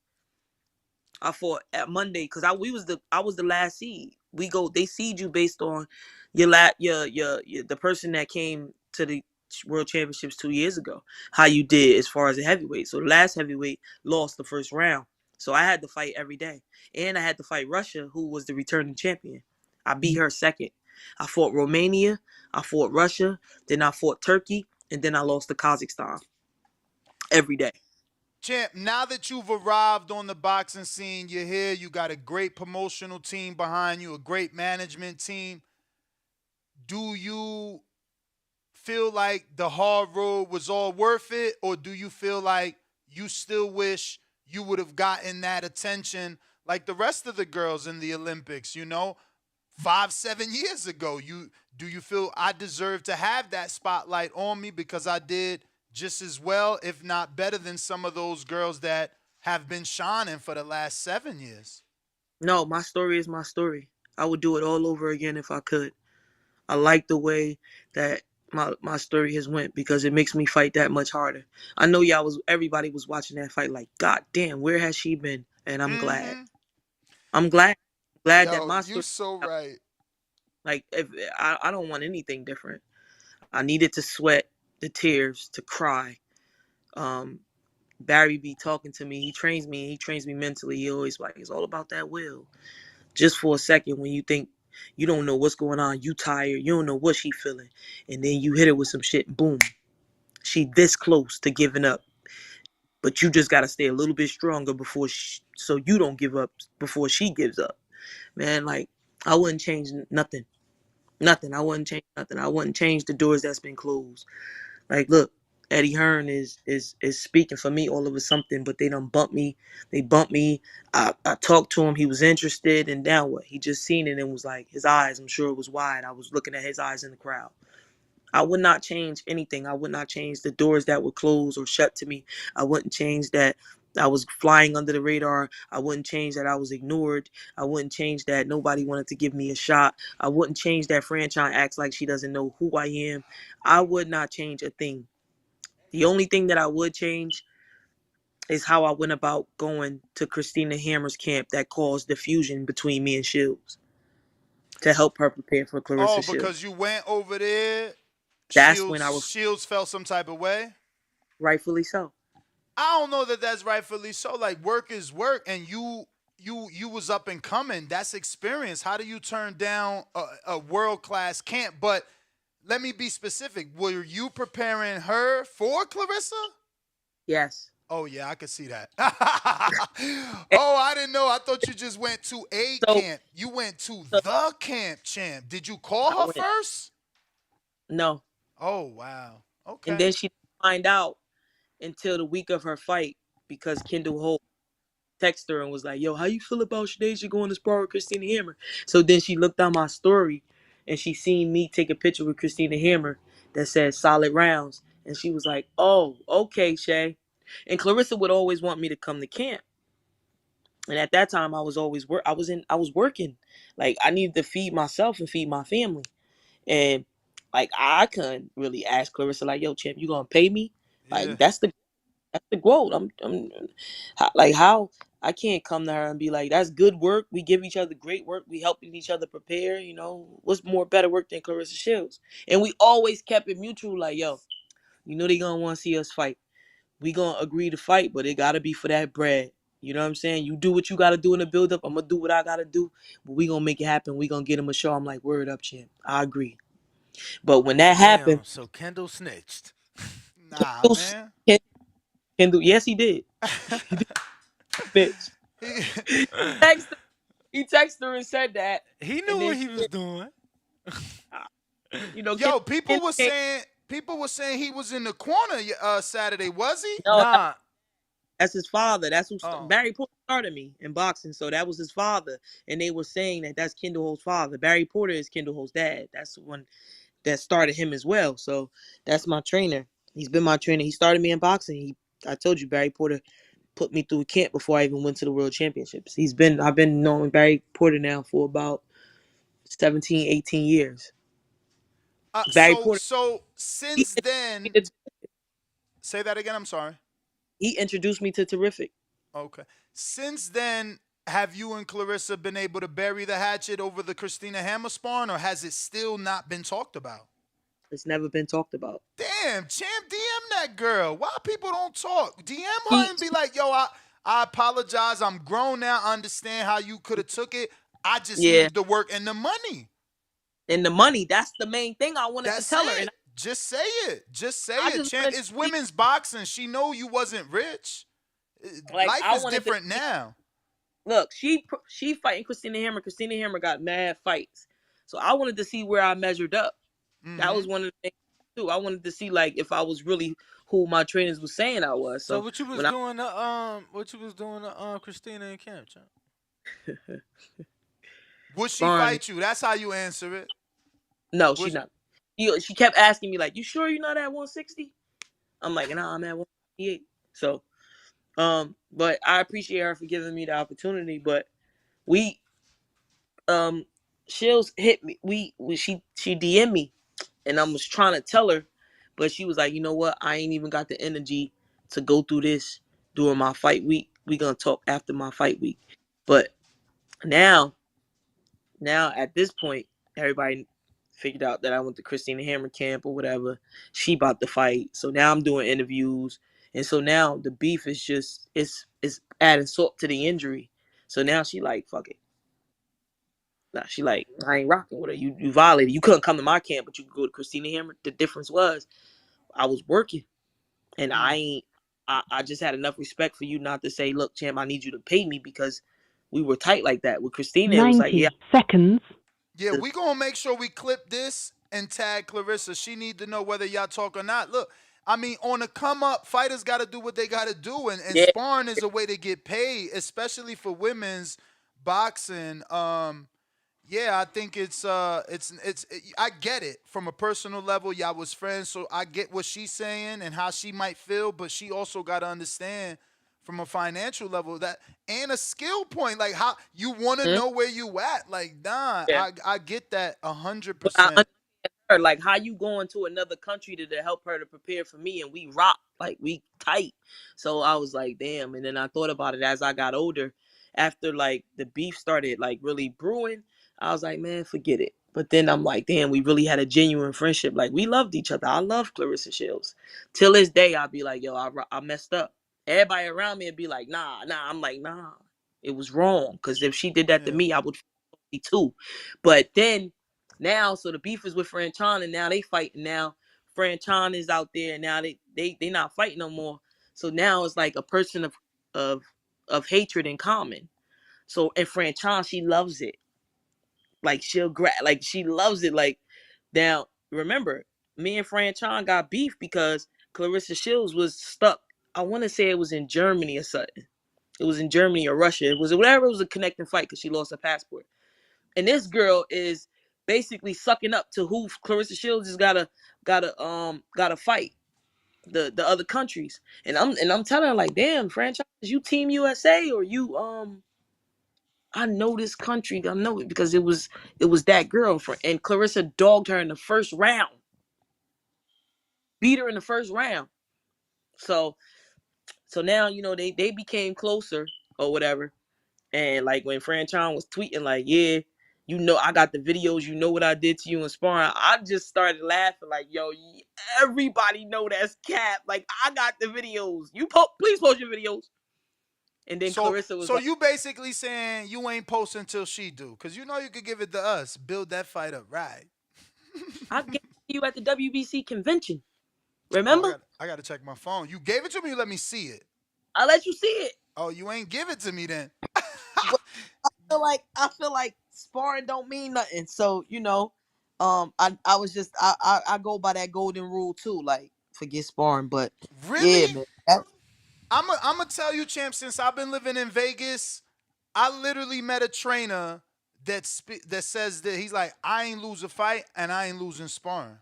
[SPEAKER 2] I fought at Monday because I was the last seed. They seed you based on your the person that came to the world championships 2 years ago. How you did as far as a heavyweight. So the last heavyweight lost the first round. So I had to fight every day, and I had to fight Russia, who was the returning champion. I beat her second. I fought Romania. I fought Russia. Then I fought Turkey, and then I lost to Kazakhstan every day.
[SPEAKER 1] Champ, now that you've arrived on the boxing scene, you're here, you got a great promotional team behind you, a great management team. Do you feel like the hard road was all worth it, or do you feel like you still wish you would have gotten that attention like the rest of the girls in the Olympics, 5, 7 years ago? Do you feel I deserve to have that spotlight on me because I did just as well, if not better than some of those girls that have been shining for the last 7 years?
[SPEAKER 2] No, my story is my story. I would do it all over again if I could. I like the way that my story has went because it makes me fight that much harder. I know everybody was watching that fight like, God damn, where has she been? And I'm glad.
[SPEAKER 1] Mm-hmm.
[SPEAKER 2] I'm glad. Glad that
[SPEAKER 1] Yo,
[SPEAKER 2] my
[SPEAKER 1] you
[SPEAKER 2] story,
[SPEAKER 1] so right.
[SPEAKER 2] like if I don't want anything different. I needed to sweat the tears to cry. Um Barry be talking to me. He trains me. He trains me mentally. He always like it's all about that will. Just for a second when you think you don't know what's going on, you tired, you don't know what she feeling, and then you hit her with some shit, boom, she this close to giving up, but you just gotta stay a little bit stronger so you don't give up before she gives up, man. Like I wouldn't change nothing, nothing. I wouldn't change nothing. I wouldn't change the doors that's been closed. Like, look, Eddie Hearn is speaking for me all of a something, but they done bumped me. They bumped me. I talked to him. He was interested, and now what? He just seen it and was like, his eyes, I'm sure it was wide. I was looking at his eyes in the crowd. I would not change anything. I would not change the doors that were closed or shut to me. I wouldn't change that I was flying under the radar. I wouldn't change that I was ignored. I wouldn't change that nobody wanted to give me a shot. I wouldn't change that Franchine acts like she doesn't know who I am. I would not change a thing. The only thing that I would change is how I went about going to Christina Hammer's camp that caused the fusion between me and Shields to help her prepare for
[SPEAKER 1] Oh,
[SPEAKER 2] Clarissa Shields.
[SPEAKER 1] because you went over there,
[SPEAKER 2] That's when
[SPEAKER 1] Shields felt some type of way.
[SPEAKER 2] rightfully so.
[SPEAKER 1] I don't know that that's rightfully so. Like work is work, and you was up and coming. That's experience. How do you turn down a world class camp? But let me be specific. Were you preparing her for Clarissa?
[SPEAKER 2] Yes.
[SPEAKER 1] Oh yeah, I could see that. Oh, I didn't know. I thought you just went to a
[SPEAKER 2] So,
[SPEAKER 1] camp. You went to
[SPEAKER 2] so
[SPEAKER 1] the camp, champ. Did you
[SPEAKER 2] I
[SPEAKER 1] call her
[SPEAKER 2] went.
[SPEAKER 1] first?
[SPEAKER 2] No.
[SPEAKER 1] Oh wow.
[SPEAKER 2] And
[SPEAKER 1] Okay.
[SPEAKER 2] then she didn't find out until the week of her fight because Kendall Holt texted her and was like, yo, how you feel about Shadasia going to spar with Christina Hammer? So then she looked on my story and she seen me take a picture with Christina Hammer that said solid rounds. And she was like, oh, okay, Shay. And Clarissa would always want me to come to camp. And at that time I was always I was working. Like I needed to feed myself and feed my family. And like I couldn't really ask Clarissa like, "Yo, champ, you gonna pay me?"
[SPEAKER 1] Yeah.
[SPEAKER 2] Like that's the quote. Like how I can't come to her and be like, "That's good work. We give each other great work. We helping each other prepare. You know, what's more better work than Clarissa Shields?" And we always kept it mutual. Like, yo, you know they gonna want to see us fight. We gonna agree to fight, but it gotta be for that bread. You know what I'm saying? You do what you gotta do in the build up. I'm gonna do what I gotta do, but we gonna make it happen. We gonna get him a show. I'm like, word up, champ. I agree. But when that happened,
[SPEAKER 3] Damn, so Kendall snitched.
[SPEAKER 1] Nah,
[SPEAKER 2] Kendall,
[SPEAKER 1] man.
[SPEAKER 2] Kendall, yes, he did. He did. bitch.
[SPEAKER 1] He-
[SPEAKER 2] Text he texted her and said that,
[SPEAKER 3] He
[SPEAKER 2] and
[SPEAKER 3] knew
[SPEAKER 2] then
[SPEAKER 3] what he was doing.
[SPEAKER 2] Ken,
[SPEAKER 1] Yo,
[SPEAKER 2] Ken came,
[SPEAKER 1] people were saying he was in the corner Saturday. Was he?
[SPEAKER 2] no,
[SPEAKER 3] Nah.
[SPEAKER 2] that's his father. That's who
[SPEAKER 1] Oh,
[SPEAKER 2] Barry Porter started me in boxing, so that was his father, and they were saying that that's Kendall Holt's father. Barry Porter is Kendall Holt's dad. That's the one that started him as well. So that's my trainer. He's been my trainer. He started me in boxing. I told you, Barry Porter put me through a camp before I even went to the World Championships. I've been knowing Barry Porter now for about 17, 18 years. Barry Porter,
[SPEAKER 1] so
[SPEAKER 2] he
[SPEAKER 1] since
[SPEAKER 2] introduced me
[SPEAKER 1] then,
[SPEAKER 2] to,
[SPEAKER 1] say that again. I'm sorry.
[SPEAKER 2] he introduced me to Terrific.
[SPEAKER 1] Okay. Since then, have you and Clarissa been able to bury the hatchet over the Christina Hammer sparring, or has it still not been talked about?
[SPEAKER 2] It's never been talked about.
[SPEAKER 1] Damn, champ, DM that girl. Why people don't talk? DM her
[SPEAKER 2] He,
[SPEAKER 1] and be like, yo, I apologize. I'm grown now. I understand how you could have took it. I just
[SPEAKER 2] yeah,
[SPEAKER 1] need the work and the money.
[SPEAKER 2] and the money. That's the main thing I wanted to
[SPEAKER 1] That's
[SPEAKER 2] tell her, and
[SPEAKER 1] it. Just say it. Just say
[SPEAKER 2] I
[SPEAKER 1] it,
[SPEAKER 2] just
[SPEAKER 1] champ.
[SPEAKER 2] wanted to
[SPEAKER 1] It's
[SPEAKER 2] see,
[SPEAKER 1] women's boxing. She know you wasn't rich.
[SPEAKER 2] like
[SPEAKER 1] Life
[SPEAKER 2] I
[SPEAKER 1] is
[SPEAKER 2] wanted to
[SPEAKER 1] different now.
[SPEAKER 2] look. She fighting Christina Hammer. Christina Hammer got mad fights, so I wanted to see where I measured up. That
[SPEAKER 1] Mm-hmm.
[SPEAKER 2] was one of the things too. I wanted to see like if I was really who my trainers was saying I was.
[SPEAKER 3] So
[SPEAKER 2] So
[SPEAKER 3] what you was
[SPEAKER 2] when I
[SPEAKER 3] doing to Christina and camp, champ?
[SPEAKER 1] Would she
[SPEAKER 2] sparring,
[SPEAKER 1] fight you? That's how you answer it.
[SPEAKER 2] no, she
[SPEAKER 1] Would
[SPEAKER 2] not. She kept asking me like, "You sure you're not at 160?" I'm like, "Nah, I'm at 158." So, but I appreciate her for giving me the opportunity. But we, Shields hit me. She DM'd me, and I was trying to tell her, but she was like, "You know what? I ain't even got the energy to go through this during my fight week. We gonna talk after my fight week." But now at this point, everybody figured out that I went to Christina Hammer camp or whatever. She about to fight, so now I'm doing interviews, and so now the beef is just it's adding salt to the injury. So now she like fuck it. Nah, she like I ain't rocking with her. You violated. You couldn't come to my camp, but you could go to Christina Hammer. The difference was I was working, and I
[SPEAKER 1] Mm.
[SPEAKER 2] ain't. I just had enough respect for you not to say, look, champ, I need you to pay me because we were tight like that. With Christina, it was like, yeah,
[SPEAKER 4] 90 seconds.
[SPEAKER 1] Yeah, we gonna make sure we clip this and tag Clarissa. She need to know whether y'all talk or not. Look, I mean, on the come up, fighters got to do what they got to do, and
[SPEAKER 2] yeah,
[SPEAKER 1] sparring is a way to get paid, especially for women's boxing. Yeah, I think I get it from a personal level. Y'all was friends, so I get what she's saying and how she might feel, but she also got to understand from a financial level that and a skill point, like how you want to
[SPEAKER 2] hmm,
[SPEAKER 1] know where you at. Like, nah,
[SPEAKER 2] yeah.
[SPEAKER 1] I get that a hundred
[SPEAKER 2] But I
[SPEAKER 1] percent.
[SPEAKER 2] her like how you going to another country to help her to prepare for me, and we rock like we tight. So I was like, damn. And then I thought about it as I got older, after like the beef started like really brewing. I was like, man, forget it. But then I'm like, damn, we really had a genuine friendship. Like we loved each other. I love Clarissa Shields. Till this day, I'll be like, yo, I messed up. Everybody around me would be like, nah. I'm like, nah, it was wrong. Because if she did that to
[SPEAKER 1] Yeah.
[SPEAKER 2] me, I would be too. But then now, so the beef is with Franchon, and now they fighting. Now Franchon is out there, and now they not fighting no more. So now it's like a person of of hatred in common. So and Franchon, she loves it. Like like she loves it. Like now, remember, me and Franchon got beef because Clarissa Shields was stuck. I want to say it was in Germany or something. It was in Germany or Russia. It was whatever. It was a connecting fight because she lost her passport. And this girl is basically sucking up to who Clarissa Shields has gotta fight the other countries. And I'm telling her like, damn, franchise, you Team USA or you I know this country, I know it because it was that girl and Clarissa dogged her in the first round, beat her in the first round. So now they became closer or whatever. And like when Franchon was tweeting, like, yeah, I got the videos, what I did to you in sparring. I just started laughing, like, yo, everybody know that's cap. Like, I got the videos. Please post your videos. And then Clarissa was
[SPEAKER 1] So
[SPEAKER 2] like,
[SPEAKER 1] you basically saying you ain't posting until she do, cause you know you could give it to us, build that fight up, right?
[SPEAKER 2] I gave it to you at the WBC convention.
[SPEAKER 1] Oh,
[SPEAKER 2] Remember?
[SPEAKER 1] I got to check my phone. You gave it to me. You let me see it.
[SPEAKER 2] I let you see it.
[SPEAKER 1] Oh, you ain't give it to me then.
[SPEAKER 2] But I feel like sparring don't mean nothing. So I was just I go by that golden rule too. Like forget sparring, but yeah,
[SPEAKER 1] Really?
[SPEAKER 2] man.
[SPEAKER 1] I'm gonna tell you, champ. Since I've been living in Vegas, I literally met a trainer that says that he's like, I ain't lose a fight and I ain't losing sparring.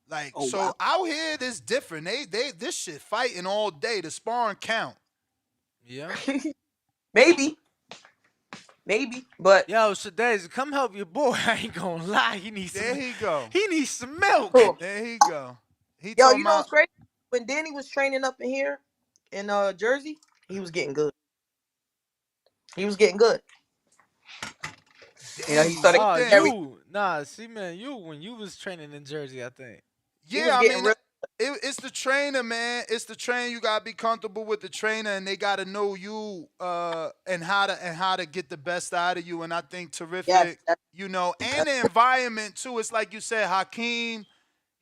[SPEAKER 1] Like,
[SPEAKER 2] Oh wow.
[SPEAKER 1] so out here, this different. They this shit fighting all day. The sparring count.
[SPEAKER 3] Yeah.
[SPEAKER 2] maybe, maybe, but
[SPEAKER 3] Yo, Shadasia, come help your boy. I ain't gonna lie.
[SPEAKER 1] There he go.
[SPEAKER 3] He needs some milk.
[SPEAKER 2] oh,
[SPEAKER 1] There he go. He
[SPEAKER 2] yo,
[SPEAKER 1] talking
[SPEAKER 2] you know
[SPEAKER 1] about
[SPEAKER 2] what's crazy? When Danny was training up in here in Jersey, he was getting good. He was getting good. He
[SPEAKER 1] Danny.
[SPEAKER 2] started
[SPEAKER 1] Who
[SPEAKER 3] Oh,
[SPEAKER 1] Danny?
[SPEAKER 2] every.
[SPEAKER 3] see, man, you when you was training in Jersey, I think.
[SPEAKER 2] He
[SPEAKER 1] Yeah,
[SPEAKER 2] was
[SPEAKER 1] I
[SPEAKER 2] getting
[SPEAKER 1] mean,
[SPEAKER 2] real.
[SPEAKER 1] it's the trainer, man. It's the trainer. You gotta be comfortable with the trainer, and they gotta know you and how to get the best out of you. And I think
[SPEAKER 2] Yes,
[SPEAKER 1] terrific,
[SPEAKER 2] that's,
[SPEAKER 1] and the environment too. It's like you said, Hakeem.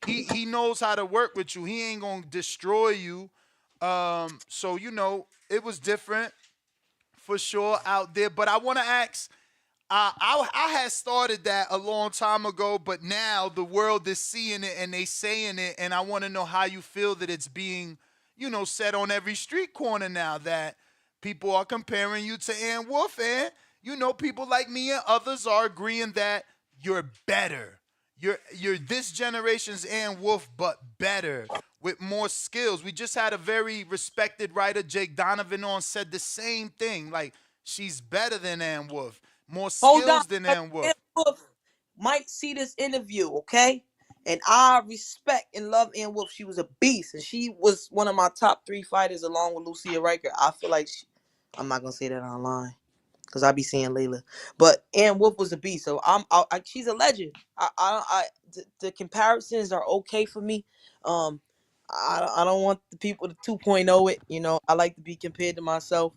[SPEAKER 1] He knows how to work with you. He ain't gonna destroy you. So it was different for sure out there. But I want to ask. I had started that a long time ago, but now the world is seeing it and they saying it, and I want to know how you feel that it's being, said on every street corner now that people are comparing you to Ann Wolf, and people like me and others are agreeing that you're better. You're this generation's Ann Wolf, but better with more skills. We just had a very respected writer, Jake Donovan, on said the same thing. Like she's better than Ann Wolf, more
[SPEAKER 2] hold on.
[SPEAKER 1] skills than Ann
[SPEAKER 2] Ann
[SPEAKER 1] Wolf.
[SPEAKER 2] Wolf might see this interview, okay? And I respect and love Ann Wolf. She was a beast, and she was one of my top 3 fighters along with Lucia Riker. I feel like I'm not gonna say that online because I be seeing Layla, but Ann Wolf was a beast. So she's a legend. The comparisons are okay for me. Um, I don't want the people to 2.0 it. I like to be compared to myself.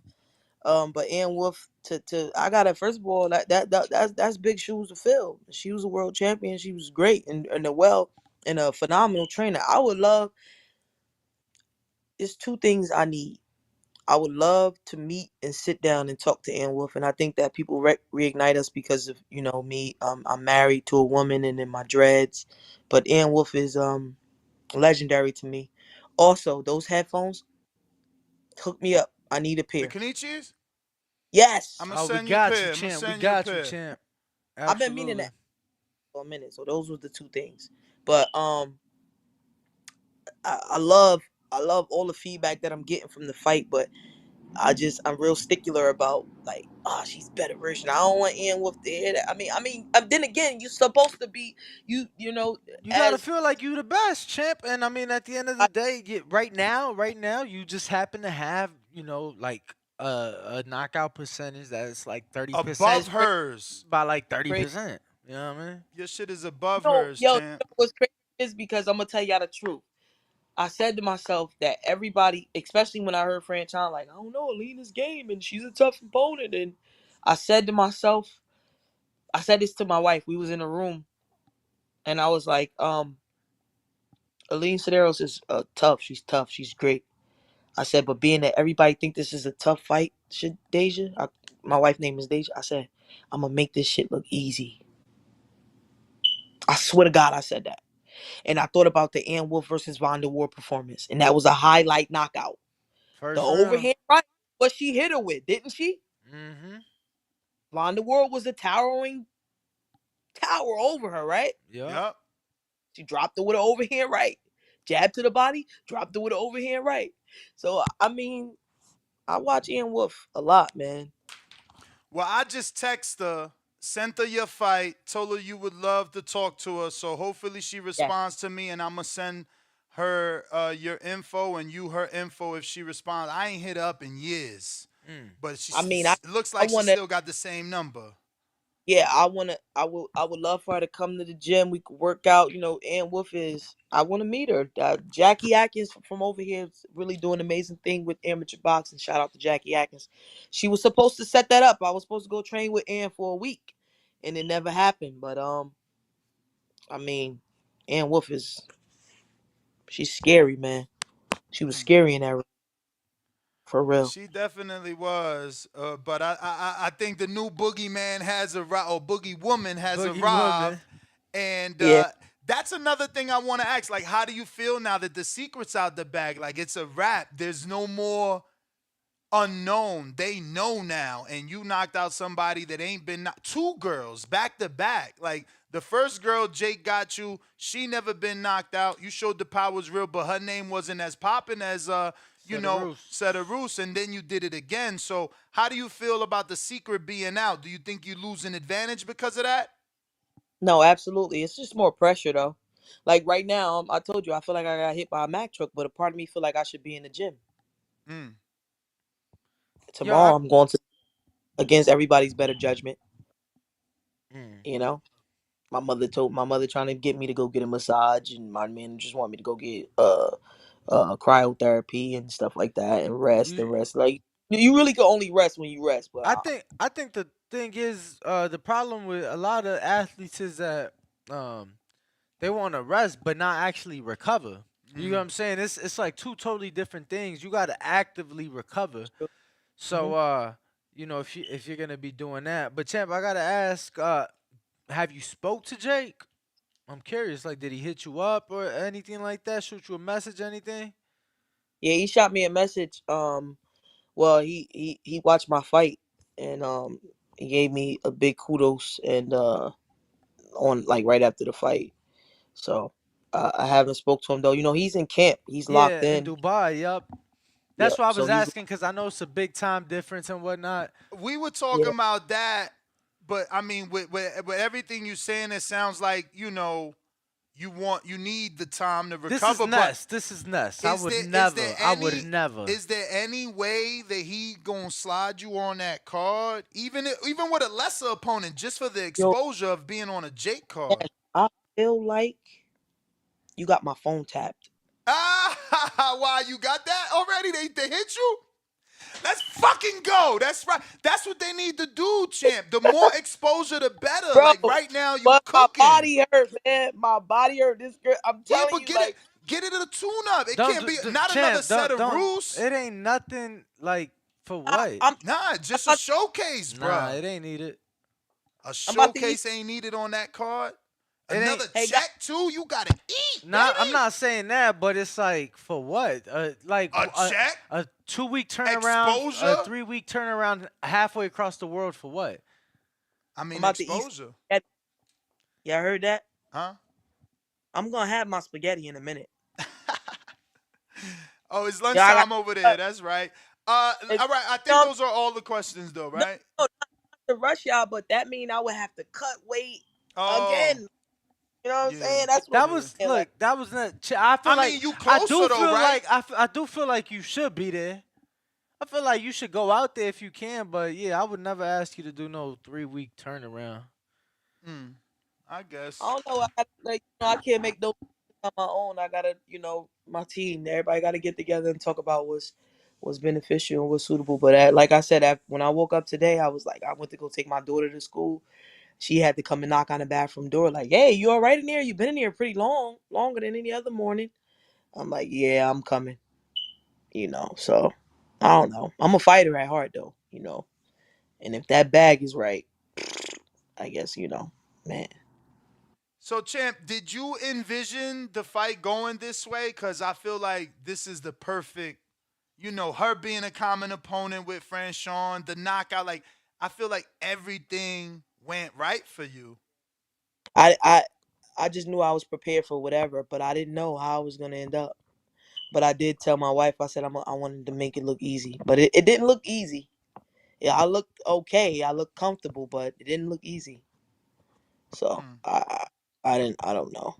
[SPEAKER 2] But Ann Wolf to I gotta first of all that's big shoes to fill. She was a world champion. She was great and a phenomenal trainer. I would love. There's 2 things I need. I would love to meet and sit down and talk to Ann Wolf, and I think that people reignite us because of me. I'm married to a woman and in my dreads, but Ann Wolf is legendary to me. Also, those headphones, hook me up. I need a
[SPEAKER 1] The
[SPEAKER 2] pair.
[SPEAKER 1] Kenichis? I'm
[SPEAKER 2] Yes,
[SPEAKER 1] gonna
[SPEAKER 3] Oh, we
[SPEAKER 1] send you a
[SPEAKER 3] got you,
[SPEAKER 1] pair. I'm gonna
[SPEAKER 3] champ. We
[SPEAKER 1] send you a
[SPEAKER 3] got you,
[SPEAKER 1] pair.
[SPEAKER 3] champ.
[SPEAKER 2] I've been meaning
[SPEAKER 3] Absolutely.
[SPEAKER 2] that for a minute. So those were the 2 things. But I love all the feedback that I'm getting from the fight, but I'm real stickler about like, she's better version. I don't want Ian Wolf to hear that. Then again, you're supposed to be
[SPEAKER 3] You gotta
[SPEAKER 2] as
[SPEAKER 3] feel like you the best, champ. And I mean, at the end of the
[SPEAKER 2] I,
[SPEAKER 3] day, right now, you just happen to have, like a knockout percentage that's like 30%,
[SPEAKER 1] Above
[SPEAKER 2] crazy,
[SPEAKER 1] hers.
[SPEAKER 3] by like
[SPEAKER 2] crazy.
[SPEAKER 3] 30%. You know what I mean?
[SPEAKER 1] Your shit is above hers,
[SPEAKER 2] Yo,
[SPEAKER 1] champ.
[SPEAKER 2] what's crazy is because I'm gonna tell y'all the truth. I said to myself that everybody, especially when I heard Franchon, like, I don't know, Alina's game and she's a tough opponent. And I said to myself, I said this to my wife. We was in a room and I was like, Aline Sedaros is tough. She's tough. She's great. I said, but being that everybody think this is a tough fight, Deja, my wife's name is Deja. I said, I'm gonna make this shit look easy. I swear to God, I said that. And I thought about the Ann Wolf versus Vonda War performance, and that was a highlight knockout. The
[SPEAKER 3] First round.
[SPEAKER 2] overhand right, what she hit her with, didn't she?
[SPEAKER 3] Mm-hmm.
[SPEAKER 2] Vonda War was a towering tower over her, right?
[SPEAKER 3] Yep.
[SPEAKER 1] Yup.
[SPEAKER 2] She dropped her with an overhand right. Jab to the body, dropped her with an overhand right. So I watch Ian Wolf a lot, man.
[SPEAKER 1] Well, I just text her, sent her your fight, told her you would love to talk to her. So hopefully she
[SPEAKER 2] Yes.
[SPEAKER 1] responds to me, and I'm gonna send her your info and you her info if she responds. I ain't hit her up in years,
[SPEAKER 3] Mm.
[SPEAKER 1] but
[SPEAKER 2] I mean, I,
[SPEAKER 1] it looks
[SPEAKER 2] I
[SPEAKER 1] like she
[SPEAKER 2] wanna
[SPEAKER 1] still got the same number.
[SPEAKER 2] yeah, I would love for her to come to the gym. We could work out. Ann Wolf is. I want to meet her. Jackie Atkins from over here is really doing an amazing thing with amateur boxing. Shout out to Jackie Atkins. She was supposed to set that up. I was supposed to go train with Ann for a week, and it never happened. But I mean, Ann Wolf she's scary, man. She was
[SPEAKER 1] Hmm.
[SPEAKER 2] scary in that ring For real.
[SPEAKER 1] She definitely was. But I think the new boogeyman has arrived, or boogie woman has
[SPEAKER 3] Boogie woman.
[SPEAKER 1] arrived. And
[SPEAKER 2] Yeah.
[SPEAKER 1] that's another thing I want to ask. Like, how do you feel now that the secret's out the bag? Like, it's a wrap. There's no more unknown. They know now. And you knocked out somebody that ain't been two girls back to back. Like, the first girl Jake got you, she never been knocked out. You showed the power was real, but her name wasn't as popping as
[SPEAKER 3] Set a roof.
[SPEAKER 1] Sedarus, and then you did it again. So how do you feel about the secret being out? Do you think you lose an advantage because of that?
[SPEAKER 2] No, absolutely. It's just more pressure though. Like right now, I told you I feel like I got hit by a Mack truck, but a part of me feel like I should be in the gym.
[SPEAKER 1] Mm.
[SPEAKER 3] Yo, I
[SPEAKER 2] Tomorrow I'm going to against everybody's better judgment.
[SPEAKER 3] mm.
[SPEAKER 2] You know, my mother trying to get me to go get a massage, and my man just want me to go get cryotherapy and stuff like that, and rest
[SPEAKER 3] you
[SPEAKER 2] and rest. Like you really can only rest when you rest. But
[SPEAKER 3] I think the thing is the problem with a lot of athletes is that um they want to rest but not actually recover. You know what
[SPEAKER 1] Mm.
[SPEAKER 3] I'm saying? It's like two totally different things. You got to actively recover.
[SPEAKER 2] hmm
[SPEAKER 3] So if you're going to be doing that. But champ, I got to ask have you spoke to Jake? I'm curious, like, did he hit you up or anything like that? Shoot you a message, anything?
[SPEAKER 2] yeah, he shot me a message. Well, he watched my fight, and he gave me a big kudos and on like right after the fight. So I haven't spoke to him though. You know, he's in camp. He's locked
[SPEAKER 3] Yeah, in
[SPEAKER 2] in.
[SPEAKER 3] Dubai. Yup.
[SPEAKER 2] Yeah.
[SPEAKER 3] That's why I
[SPEAKER 2] So
[SPEAKER 3] was
[SPEAKER 2] he's
[SPEAKER 3] asking because I know it's a big time difference and whatnot.
[SPEAKER 1] We were
[SPEAKER 2] yeah.
[SPEAKER 1] talking about that, but I mean, with everything you're saying, it sounds like you need the time to
[SPEAKER 3] This is
[SPEAKER 1] recover. But
[SPEAKER 3] Ness. This is Ness. I
[SPEAKER 1] is
[SPEAKER 3] would
[SPEAKER 1] there is there
[SPEAKER 3] never. I would
[SPEAKER 1] any
[SPEAKER 3] never.
[SPEAKER 1] is there any way that he gonna slide you on that card, even with a lesser opponent, just for the
[SPEAKER 2] Yo,
[SPEAKER 1] exposure of being on a Jake card?
[SPEAKER 2] man, I feel like you got my phone tapped.
[SPEAKER 1] Ah, why you got that already? They hit you. Let's fucking go. That's right. That's what they need to do, champ. The more exposure, the better.
[SPEAKER 2] Bro,
[SPEAKER 1] Like right now, you
[SPEAKER 2] but my
[SPEAKER 1] cooking.
[SPEAKER 2] body hurt, man. My body hurt. This girl, I'm
[SPEAKER 1] Yeah,
[SPEAKER 2] telling
[SPEAKER 1] but
[SPEAKER 2] you, like,
[SPEAKER 1] get it a tune-up. It
[SPEAKER 3] Don't
[SPEAKER 1] can't
[SPEAKER 3] do,
[SPEAKER 1] be
[SPEAKER 3] do,
[SPEAKER 1] not another
[SPEAKER 3] champ.
[SPEAKER 1] set of
[SPEAKER 3] Don't.
[SPEAKER 1] Roos.
[SPEAKER 3] It ain't nothing like for
[SPEAKER 2] I,
[SPEAKER 3] what?
[SPEAKER 2] I'm,
[SPEAKER 1] Nah,
[SPEAKER 2] I'm
[SPEAKER 1] just a
[SPEAKER 2] about,
[SPEAKER 1] showcase,
[SPEAKER 3] Nah,
[SPEAKER 1] bruh.
[SPEAKER 3] it ain't needed.
[SPEAKER 1] A
[SPEAKER 2] I'm about to eat.
[SPEAKER 1] showcase ain't needed on that card.
[SPEAKER 3] It ain't.
[SPEAKER 1] Another
[SPEAKER 2] Hey, guys,
[SPEAKER 1] check too. You gotta eat,
[SPEAKER 3] Nah, I'm
[SPEAKER 1] baby.
[SPEAKER 3] not saying that, but it's like for what? Like
[SPEAKER 1] A check,
[SPEAKER 3] a 2 week turnaround, a
[SPEAKER 1] exposure.
[SPEAKER 3] 3 week turnaround halfway across the world for what?
[SPEAKER 1] I
[SPEAKER 2] I'm
[SPEAKER 1] mean
[SPEAKER 2] about to eat
[SPEAKER 1] exposure,
[SPEAKER 2] spaghetti. Y'all heard that?
[SPEAKER 1] huh?
[SPEAKER 2] I'm gonna have my spaghetti in a minute.
[SPEAKER 1] Oh, it's
[SPEAKER 2] Yeah, I got.
[SPEAKER 1] lunchtime over there. That's right.
[SPEAKER 2] It's,
[SPEAKER 1] All right. I think
[SPEAKER 2] no,
[SPEAKER 1] those are all the questions, though,
[SPEAKER 2] no,
[SPEAKER 1] right?
[SPEAKER 2] not to rush y'all, but that mean I would have to cut weight
[SPEAKER 1] Oh,
[SPEAKER 2] again. You know what I'm
[SPEAKER 1] yeah,
[SPEAKER 2] saying? That's what
[SPEAKER 3] That
[SPEAKER 1] yeah.
[SPEAKER 3] was
[SPEAKER 2] like.
[SPEAKER 3] that was not. I feel
[SPEAKER 1] I
[SPEAKER 3] like
[SPEAKER 1] mean, you
[SPEAKER 3] I
[SPEAKER 1] closer
[SPEAKER 3] do
[SPEAKER 1] though,
[SPEAKER 3] feel
[SPEAKER 1] right?
[SPEAKER 3] like I do feel like you should be there. I feel like you should go out there if you can, but yeah, I would never ask you to do no 3 week turnaround.
[SPEAKER 1] Mm, I
[SPEAKER 2] I
[SPEAKER 1] guess.
[SPEAKER 2] don't know. I gotta, like, I can't make no on my own. I gotta, my team. Everybody gotta get together and talk about what's beneficial and what's suitable. But like I said, when I woke up today, I was like, I went to go take my daughter to school. She had to come and knock on the bathroom door, like, "Hey, you all right in there? You've been in here pretty long, longer than any other morning." I'm like, "Yeah, I'm coming." So I don't know. I'm a fighter at heart, though. And if that bag is right, I guess man.
[SPEAKER 1] So, champ, did you envision the fight going this way? Because I feel like this is the perfect, her being a common opponent with Franchón, the knockout. Like, I feel like everything went right for you.
[SPEAKER 2] I I I just knew I was prepared for whatever, but I didn't know how I was gonna end up. But I did tell my wife. I said I wanted to make it look easy, but it didn't look easy. Yeah, I looked okay. I looked comfortable, but it didn't look easy. So
[SPEAKER 1] Hmm.
[SPEAKER 2] I didn't. I don't know.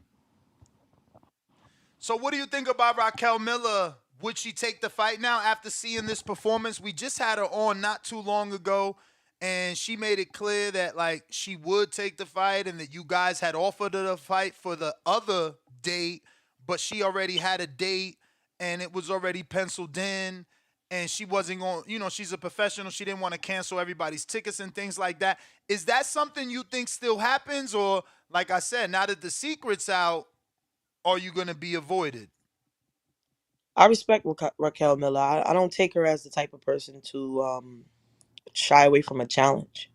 [SPEAKER 1] So, what do you think about Raquel Miller? Would she take the fight now after seeing this performance? We just had her on not too long ago, and she made it clear that like she would take the fight, and that you guys had offered her the fight for the other date, but she already had a date, and it was already penciled in, and she wasn't going. She's a professional. She didn't want to cancel everybody's tickets and things like that. Is that something you think still happens, or like I said, now that the secret's out? Are you going to be avoided?
[SPEAKER 2] I respect Raquel Miller. I don't take her as the type of person to shy away from a challenge.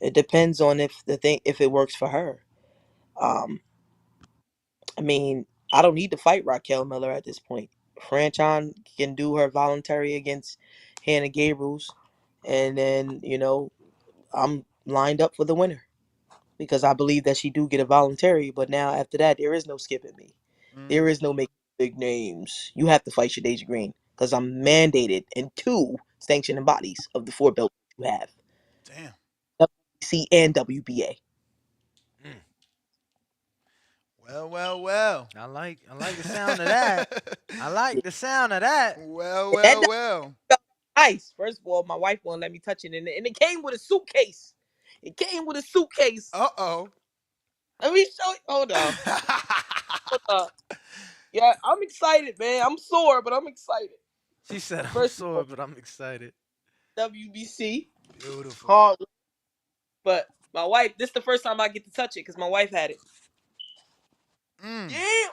[SPEAKER 2] It depends on if it works for her. Um, I mean, I don't need to fight Raquel Miller at this point. Franchon can do her voluntary against Hannah Gabriels, and then I'm lined up for the winner because I believe that she do get a voluntary. But now after that, there is no skipping me. There
[SPEAKER 1] Mm,
[SPEAKER 2] is no making big names. You have to fight Shadasia Green because I'm mandated in two sanctioning bodies of the four belts you have,
[SPEAKER 1] damn.
[SPEAKER 2] WBC and WBA.
[SPEAKER 3] Mm.
[SPEAKER 1] Well, well, well.
[SPEAKER 3] I like the sound of that. I like the sound of that.
[SPEAKER 1] Well,
[SPEAKER 2] And that
[SPEAKER 1] well, well.
[SPEAKER 2] felt nice. First of all, my wife won't let me touch it, and it came with a suitcase. It came with a suitcase.
[SPEAKER 1] Uh-oh.
[SPEAKER 2] Let me show you. Hold on. Hold on. Yeah, I'm excited, man. I'm sore, but I'm excited.
[SPEAKER 3] She said I'm
[SPEAKER 2] First of
[SPEAKER 3] sore,
[SPEAKER 2] all,
[SPEAKER 3] but I'm excited.
[SPEAKER 2] WBC
[SPEAKER 1] Beautiful.
[SPEAKER 2] hard, but my wife. This is the first time I get to touch it because my wife had it.
[SPEAKER 1] Mm.
[SPEAKER 2] Yeah.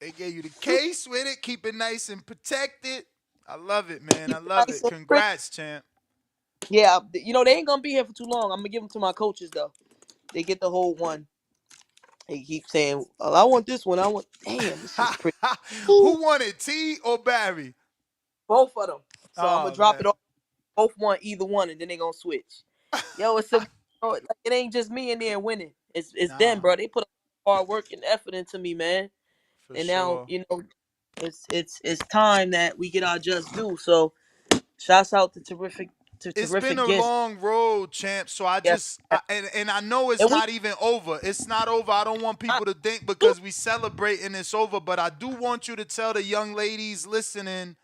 [SPEAKER 1] They gave you the case with it. Keep it nice and protected. I love it, man. I
[SPEAKER 2] Keep it
[SPEAKER 1] love
[SPEAKER 2] nice
[SPEAKER 1] it.
[SPEAKER 2] and pretty.
[SPEAKER 1] Congrats, champ.
[SPEAKER 2] Yeah, they ain't gonna be here for too long. I'm gonna give them to my coaches though. They get the whole one. They keep saying, "Oh, I want this one. I want." Damn, this is pretty. Ooh,
[SPEAKER 1] Who won it, T or Barry?
[SPEAKER 2] both of them. So I'm gonna
[SPEAKER 1] Oh,
[SPEAKER 2] drop
[SPEAKER 1] man.
[SPEAKER 2] it off. Both want either one, and then they gonna switch. Yo, like, it ain't just me in there winning. It's them,
[SPEAKER 1] Nah,
[SPEAKER 2] bro. They put hard work and effort into me, man.
[SPEAKER 1] for
[SPEAKER 2] And now
[SPEAKER 1] sure.
[SPEAKER 2] it's time that we get our just due. So shouts out to
[SPEAKER 1] It's been
[SPEAKER 2] terrific
[SPEAKER 1] a
[SPEAKER 2] guests.
[SPEAKER 1] long road, champ. So
[SPEAKER 2] Yes,
[SPEAKER 1] and I know it's
[SPEAKER 2] and we
[SPEAKER 1] not even over. It's not over. I don't want
[SPEAKER 2] not
[SPEAKER 1] people to think because we celebrate and it's over. But I do want you to tell the young ladies listening,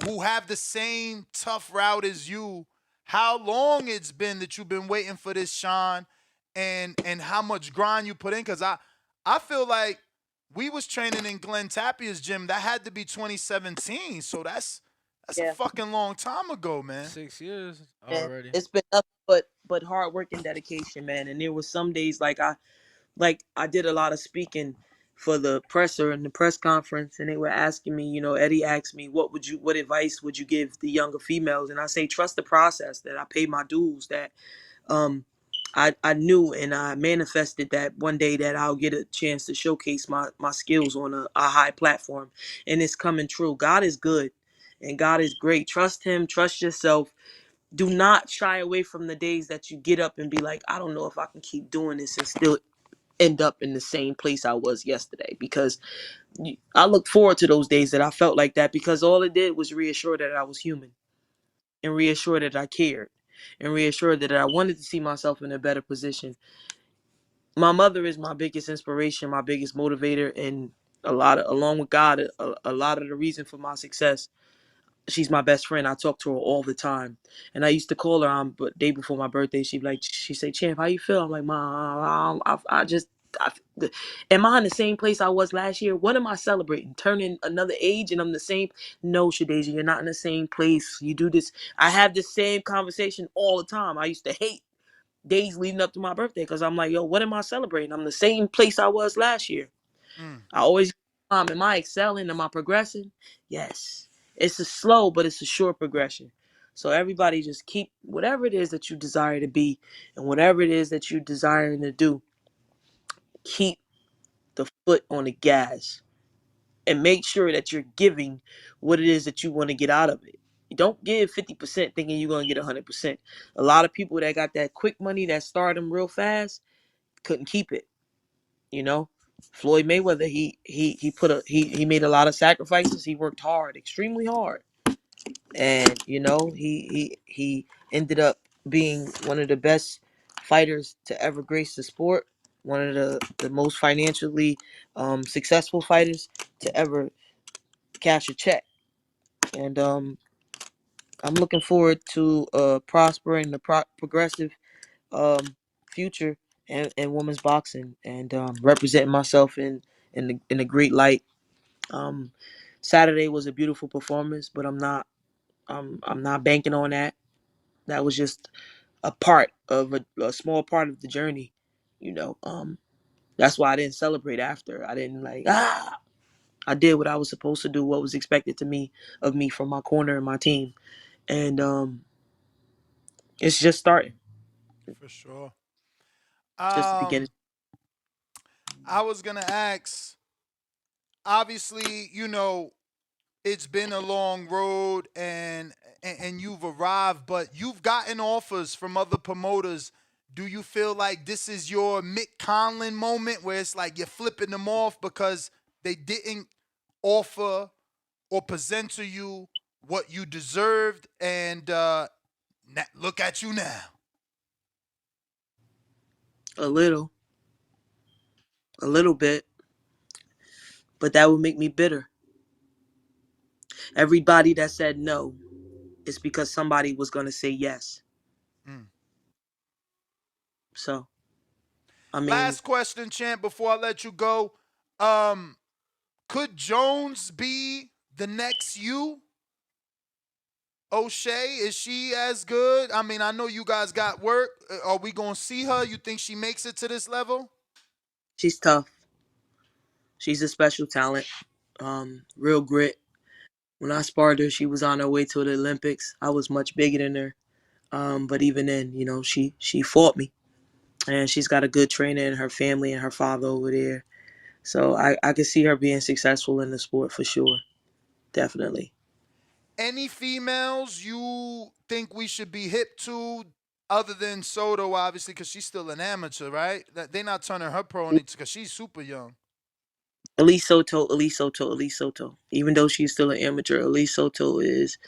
[SPEAKER 1] who have the same tough route as you, how long it's been that you've been waiting for this, Sean, and how much grind you put in. Cause I feel like we was training in Glenn Tapia's gym. That had to be 2017. So that's a
[SPEAKER 2] yeah,
[SPEAKER 1] fucking long time ago, man.
[SPEAKER 3] 6 years
[SPEAKER 2] man.
[SPEAKER 3] already.
[SPEAKER 2] It's been nothing but hard work and dedication, man. And there was some days I did a lot of speaking for the presser and the press conference, and they were asking me, Eddie asked me, what advice would you give the younger females? And I say, trust the process. That I paid my dues. That um, I knew and I manifested that one day that I'll get a chance to showcase my skills on a high platform, and it's coming true. God is good, and God is great. Trust Him. Trust yourself. Do not shy away from the days that you get up and be like, I don't know if I can keep doing this and still end up in the same place I was yesterday, because I look forward to those days that I felt like that, because all it did was reassure that I was human, and reassure that I cared, and reassure that I wanted to see myself in a better position. My mother is my biggest inspiration, my biggest motivator, and along with God, a lot of the reason for my success. She's my best friend. I talk to her all the time, and I used to call her on but day before my birthday. She say, "Champ, how you feel?" I'm like, "Mom, I just, I, am I in the same place I was last year? What am I celebrating? Turning another age, and I'm the same? No, Shadasia, you're not in the same place. You do this. I have the same conversation all the time. I used to hate days leading up to my birthday because I'm like, yo, what am I celebrating? I'm the same place I was last year.
[SPEAKER 1] Mm.
[SPEAKER 2] I always, am I excelling? Am I progressing? Yes. It's a slow, but it's a sure progression. So everybody just keep whatever it is that you desire to be, and whatever it is that you're desiring to do, keep the foot on the gas and make sure that you're giving what it is that you want to get out of it. You don't give 50% thinking you're going to get 100%. A lot of people that got that quick money that started them real fast couldn't keep it. You know, Floyd Mayweather, he made a lot of sacrifices. He worked hard, extremely hard, and he ended up being one of the best fighters to ever grace the sport. One of the most financially successful fighters to ever cash a check. And I'm looking forward to prospering the progressive um, future and women's boxing, and representing myself in a great light. Um, Saturday was a beautiful performance, but I'm not banking on that. That was just a part of a small part of the journey. That's why I didn't celebrate after. I didn't like. I did what I was supposed to do, what was expected to me of me from my corner and my team, and it's just starting,
[SPEAKER 1] For sure.
[SPEAKER 2] just the beginning.
[SPEAKER 1] Um, I was gonna ask. Obviously, it's been a long road, and you've arrived, but you've gotten offers from other promoters. Do you feel like this is your Mick Conlon moment where it's like you're flipping them off because they didn't offer or present to you what you deserved, and look at you now?
[SPEAKER 2] A little, a little bit, but that would make me bitter. Everybody that said no is because somebody was gonna say yes.
[SPEAKER 1] Mm.
[SPEAKER 2] So I mean,
[SPEAKER 1] Last question, champ, before I let you go. Um, could Jones be the next you? O'Shea, is she as good? I mean, I know you guys got work. Are we gonna see her? You think she makes it to this level?
[SPEAKER 2] she's tough. She's a special talent. Real grit. When I sparred her, she was on her way to the Olympics. I was much bigger than her. But even then, she fought me, and she's got a good trainer in her family and her father over there. So I could see her being successful in the sport for sure, definitely.
[SPEAKER 1] Any females you think we should be hip to, other than Soto, obviously, because she's still an amateur, right? That they're not turning her pro because she's super young.
[SPEAKER 2] Elise Soto, Elise Soto, Elise Soto. Even though she's still an amateur, Elise Soto is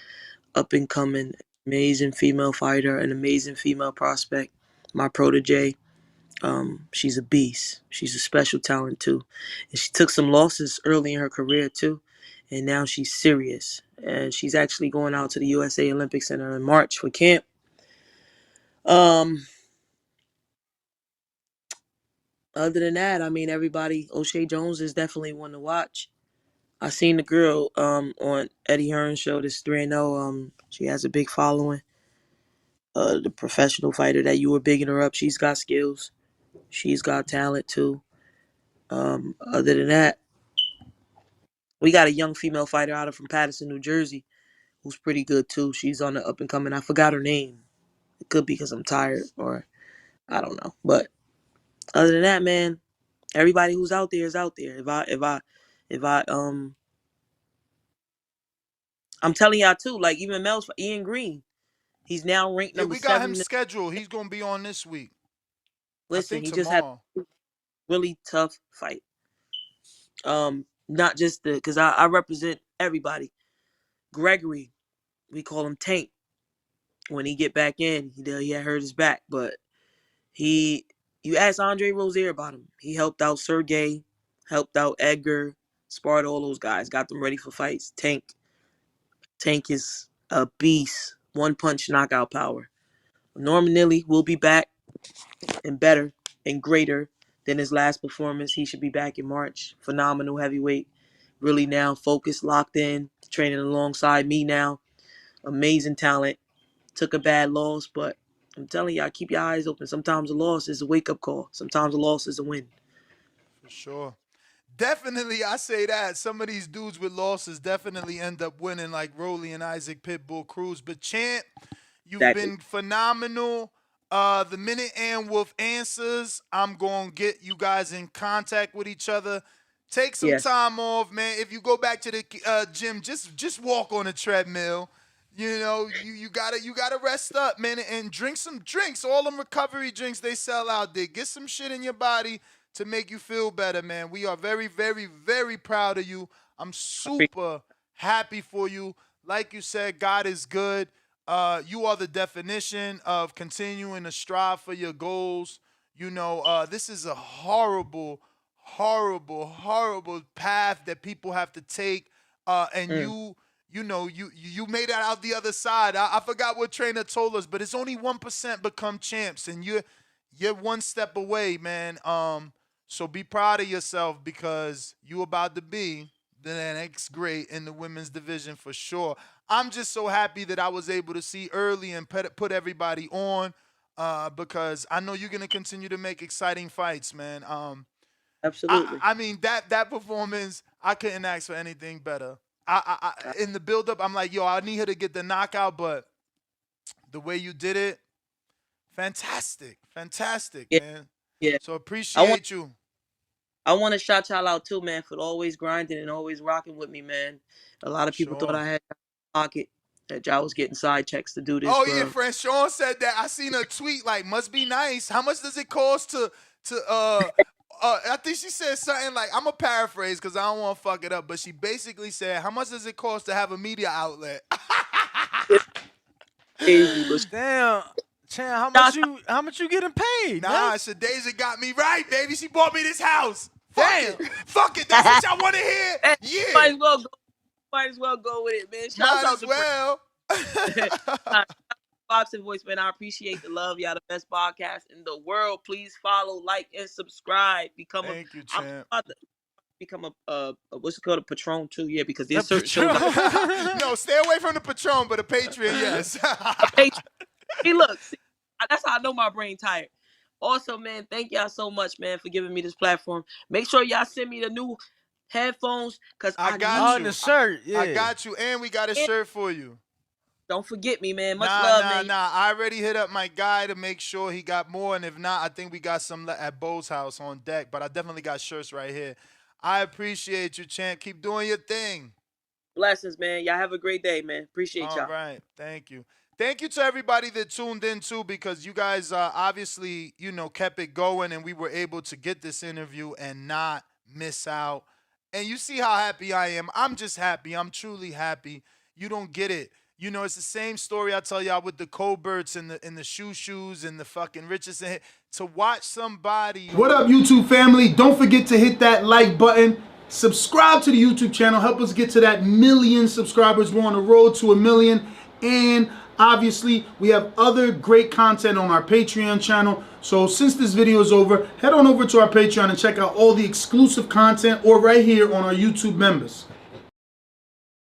[SPEAKER 2] up and coming, amazing female fighter, an amazing female prospect. My protege. She's a beast. She's a special talent too, and she took some losses early in her career too, and now she's serious. And she's actually going out to the USA Olympic Center in March for camp. Um, Other than that, I mean, everybody. O'Shea Jones is definitely one to watch. I seen the girl on Eddie Hearn's show, this 3-0. She has a big following. The professional fighter that you were bigging her up, she's got skills. She's got talent too. Other than that, we got a young female fighter out of from Paterson, New Jersey, who's pretty good too. She's on the up and coming. I forgot her name. It could be because I'm tired or I don't know. But other than that, man, everybody who's out there is out there. If I I'm telling y'all too. Like even Mel's for Ian Green, he's now ranked
[SPEAKER 1] Yeah,
[SPEAKER 2] number
[SPEAKER 1] we got him
[SPEAKER 2] 7.
[SPEAKER 1] scheduled. He's gonna be on this week. I
[SPEAKER 2] Listen,
[SPEAKER 1] think
[SPEAKER 2] he just had
[SPEAKER 1] tomorrow.
[SPEAKER 2] a really tough fight. Not just because I represent everybody. Gregory, we call him Tank. When he get back in, he had hurt his back, but He, you ask Andre Rozier about him. He helped out Sergey, helped out Edgar, sparred all those guys, got them ready for fights. Tank is a beast. One punch knockout power. Norman Nilly will be back and better and greater than his last performance. He should be back in March. Phenomenal heavyweight. Really now focused, locked in, training alongside me now. Amazing talent. Took a bad loss, but I'm telling y'all, keep your eyes open. Sometimes a loss is a wake up call. Sometimes a loss is a win.
[SPEAKER 1] For sure. Definitely, I say that. Some of these dudes with losses definitely end up winning, like Rolly and Isaac Pitbull Cruz. But Champ, you've
[SPEAKER 2] Exactly.
[SPEAKER 1] been phenomenal. The minute and Wolf answers, I'm gonna get you guys in contact with each other. Take some
[SPEAKER 2] Yes.
[SPEAKER 1] time off, man. If you go back to the gym, just walk on a treadmill. You gotta rest up, man, and drink some drinks. All them recovery drinks they sell out there. Get some shit in your body to make you feel better, man. We are very, very, very proud of you. I'm super happy for you. Like you said, God is good. You are the definition of continuing to strive for your goals. This is a horrible, horrible, horrible path that people have to take. And
[SPEAKER 2] Mm.
[SPEAKER 1] you made it out the other side. I forgot what trainer told us, but it's only 1% become champs, and you're one step away, man. So be proud of yourself because you about to be the next great in the women's division for sure. I'm just so happy that I was able to see early and put everybody on because I know you're gonna continue to make exciting fights, man.
[SPEAKER 2] Absolutely.
[SPEAKER 1] I mean that performance, I couldn't ask for anything better. In the build up, I'm like, yo, I need her to get the knockout, but the way you did it, fantastic, fantastic,
[SPEAKER 2] Yeah,
[SPEAKER 1] man.
[SPEAKER 2] yeah.
[SPEAKER 1] So
[SPEAKER 2] I want
[SPEAKER 1] appreciate you.
[SPEAKER 2] I want to shout y'all out too, man, for always grinding and always rocking with me, man. A lot of people thought
[SPEAKER 1] Sure.
[SPEAKER 2] I had a pocket, that y'all was getting side checks to do this,
[SPEAKER 1] Oh yeah,
[SPEAKER 2] bro.
[SPEAKER 1] Franchón said that. I seen a tweet like, must be nice. How much does it cost to I think she said something like, I'm gonna paraphrase because I don't want to fuck it up, but she basically said, how much does it cost to have a media outlet?
[SPEAKER 2] It's crazy, but
[SPEAKER 3] Damn, Chan,
[SPEAKER 2] shout
[SPEAKER 3] how much you getting paid,
[SPEAKER 1] Nah,
[SPEAKER 3] man?
[SPEAKER 1] Shadasia got me right, baby. She bought me this house. Fuck
[SPEAKER 3] Damn.
[SPEAKER 1] it. Fuck it. That's what y'all want to hear?
[SPEAKER 2] out,
[SPEAKER 1] Yeah.
[SPEAKER 2] might as well go with it, man. Shouts
[SPEAKER 1] Might
[SPEAKER 2] out
[SPEAKER 1] as
[SPEAKER 2] to
[SPEAKER 1] well.
[SPEAKER 2] Boxing Voice, man. I appreciate the love. Y'all the best podcast in the world. Please follow, like, and subscribe.
[SPEAKER 1] Thank you,
[SPEAKER 2] I'm
[SPEAKER 1] champ.
[SPEAKER 2] about to become a what's it called, a patron too. Yeah, because
[SPEAKER 3] The
[SPEAKER 2] there's certain shows
[SPEAKER 3] Patron.
[SPEAKER 1] No, stay away from the Patron, but a Patreon, yes.
[SPEAKER 2] I pay. Hey, look, see, that's how I know my brain tired. Also, man, thank y'all so much, man, for giving me this platform. Make sure y'all send me the new headphones, cause
[SPEAKER 1] I
[SPEAKER 2] I
[SPEAKER 1] got
[SPEAKER 3] Oh,
[SPEAKER 2] need.
[SPEAKER 3] and the
[SPEAKER 1] you.
[SPEAKER 3] shirt, yeah.
[SPEAKER 1] I got you. And we got a
[SPEAKER 2] And
[SPEAKER 1] shirt for you.
[SPEAKER 2] don't forget me, man. Much
[SPEAKER 1] Nah,
[SPEAKER 2] love,
[SPEAKER 1] nah,
[SPEAKER 2] man.
[SPEAKER 1] nah. I already hit up my guy to make sure he got more. And if not, I think we got some at Bo's house on deck. But I definitely got shirts right here. I appreciate you, champ. Keep doing your thing.
[SPEAKER 2] Blessings, man. Y'all have a great day, man. Appreciate
[SPEAKER 1] All
[SPEAKER 2] y'all.
[SPEAKER 1] right. Thank you. Thank you to everybody that tuned in too, because you guys obviously, kept it going and we were able to get this interview and not miss out. And you see how happy I am. I'm just happy. I'm truly happy. You don't get it. It's the same story I tell y'all with the Colberts and the shoes and the fucking Richardson. To watch somebody. What up, YouTube family? Don't forget to hit that like button. Subscribe to the YouTube channel. Help us get to that 1 million subscribers. We're on the road to 1 million. And obviously, we have other great content on our Patreon channel. So since this video is over, head on over to our Patreon and check out all the exclusive content or right here on our YouTube members.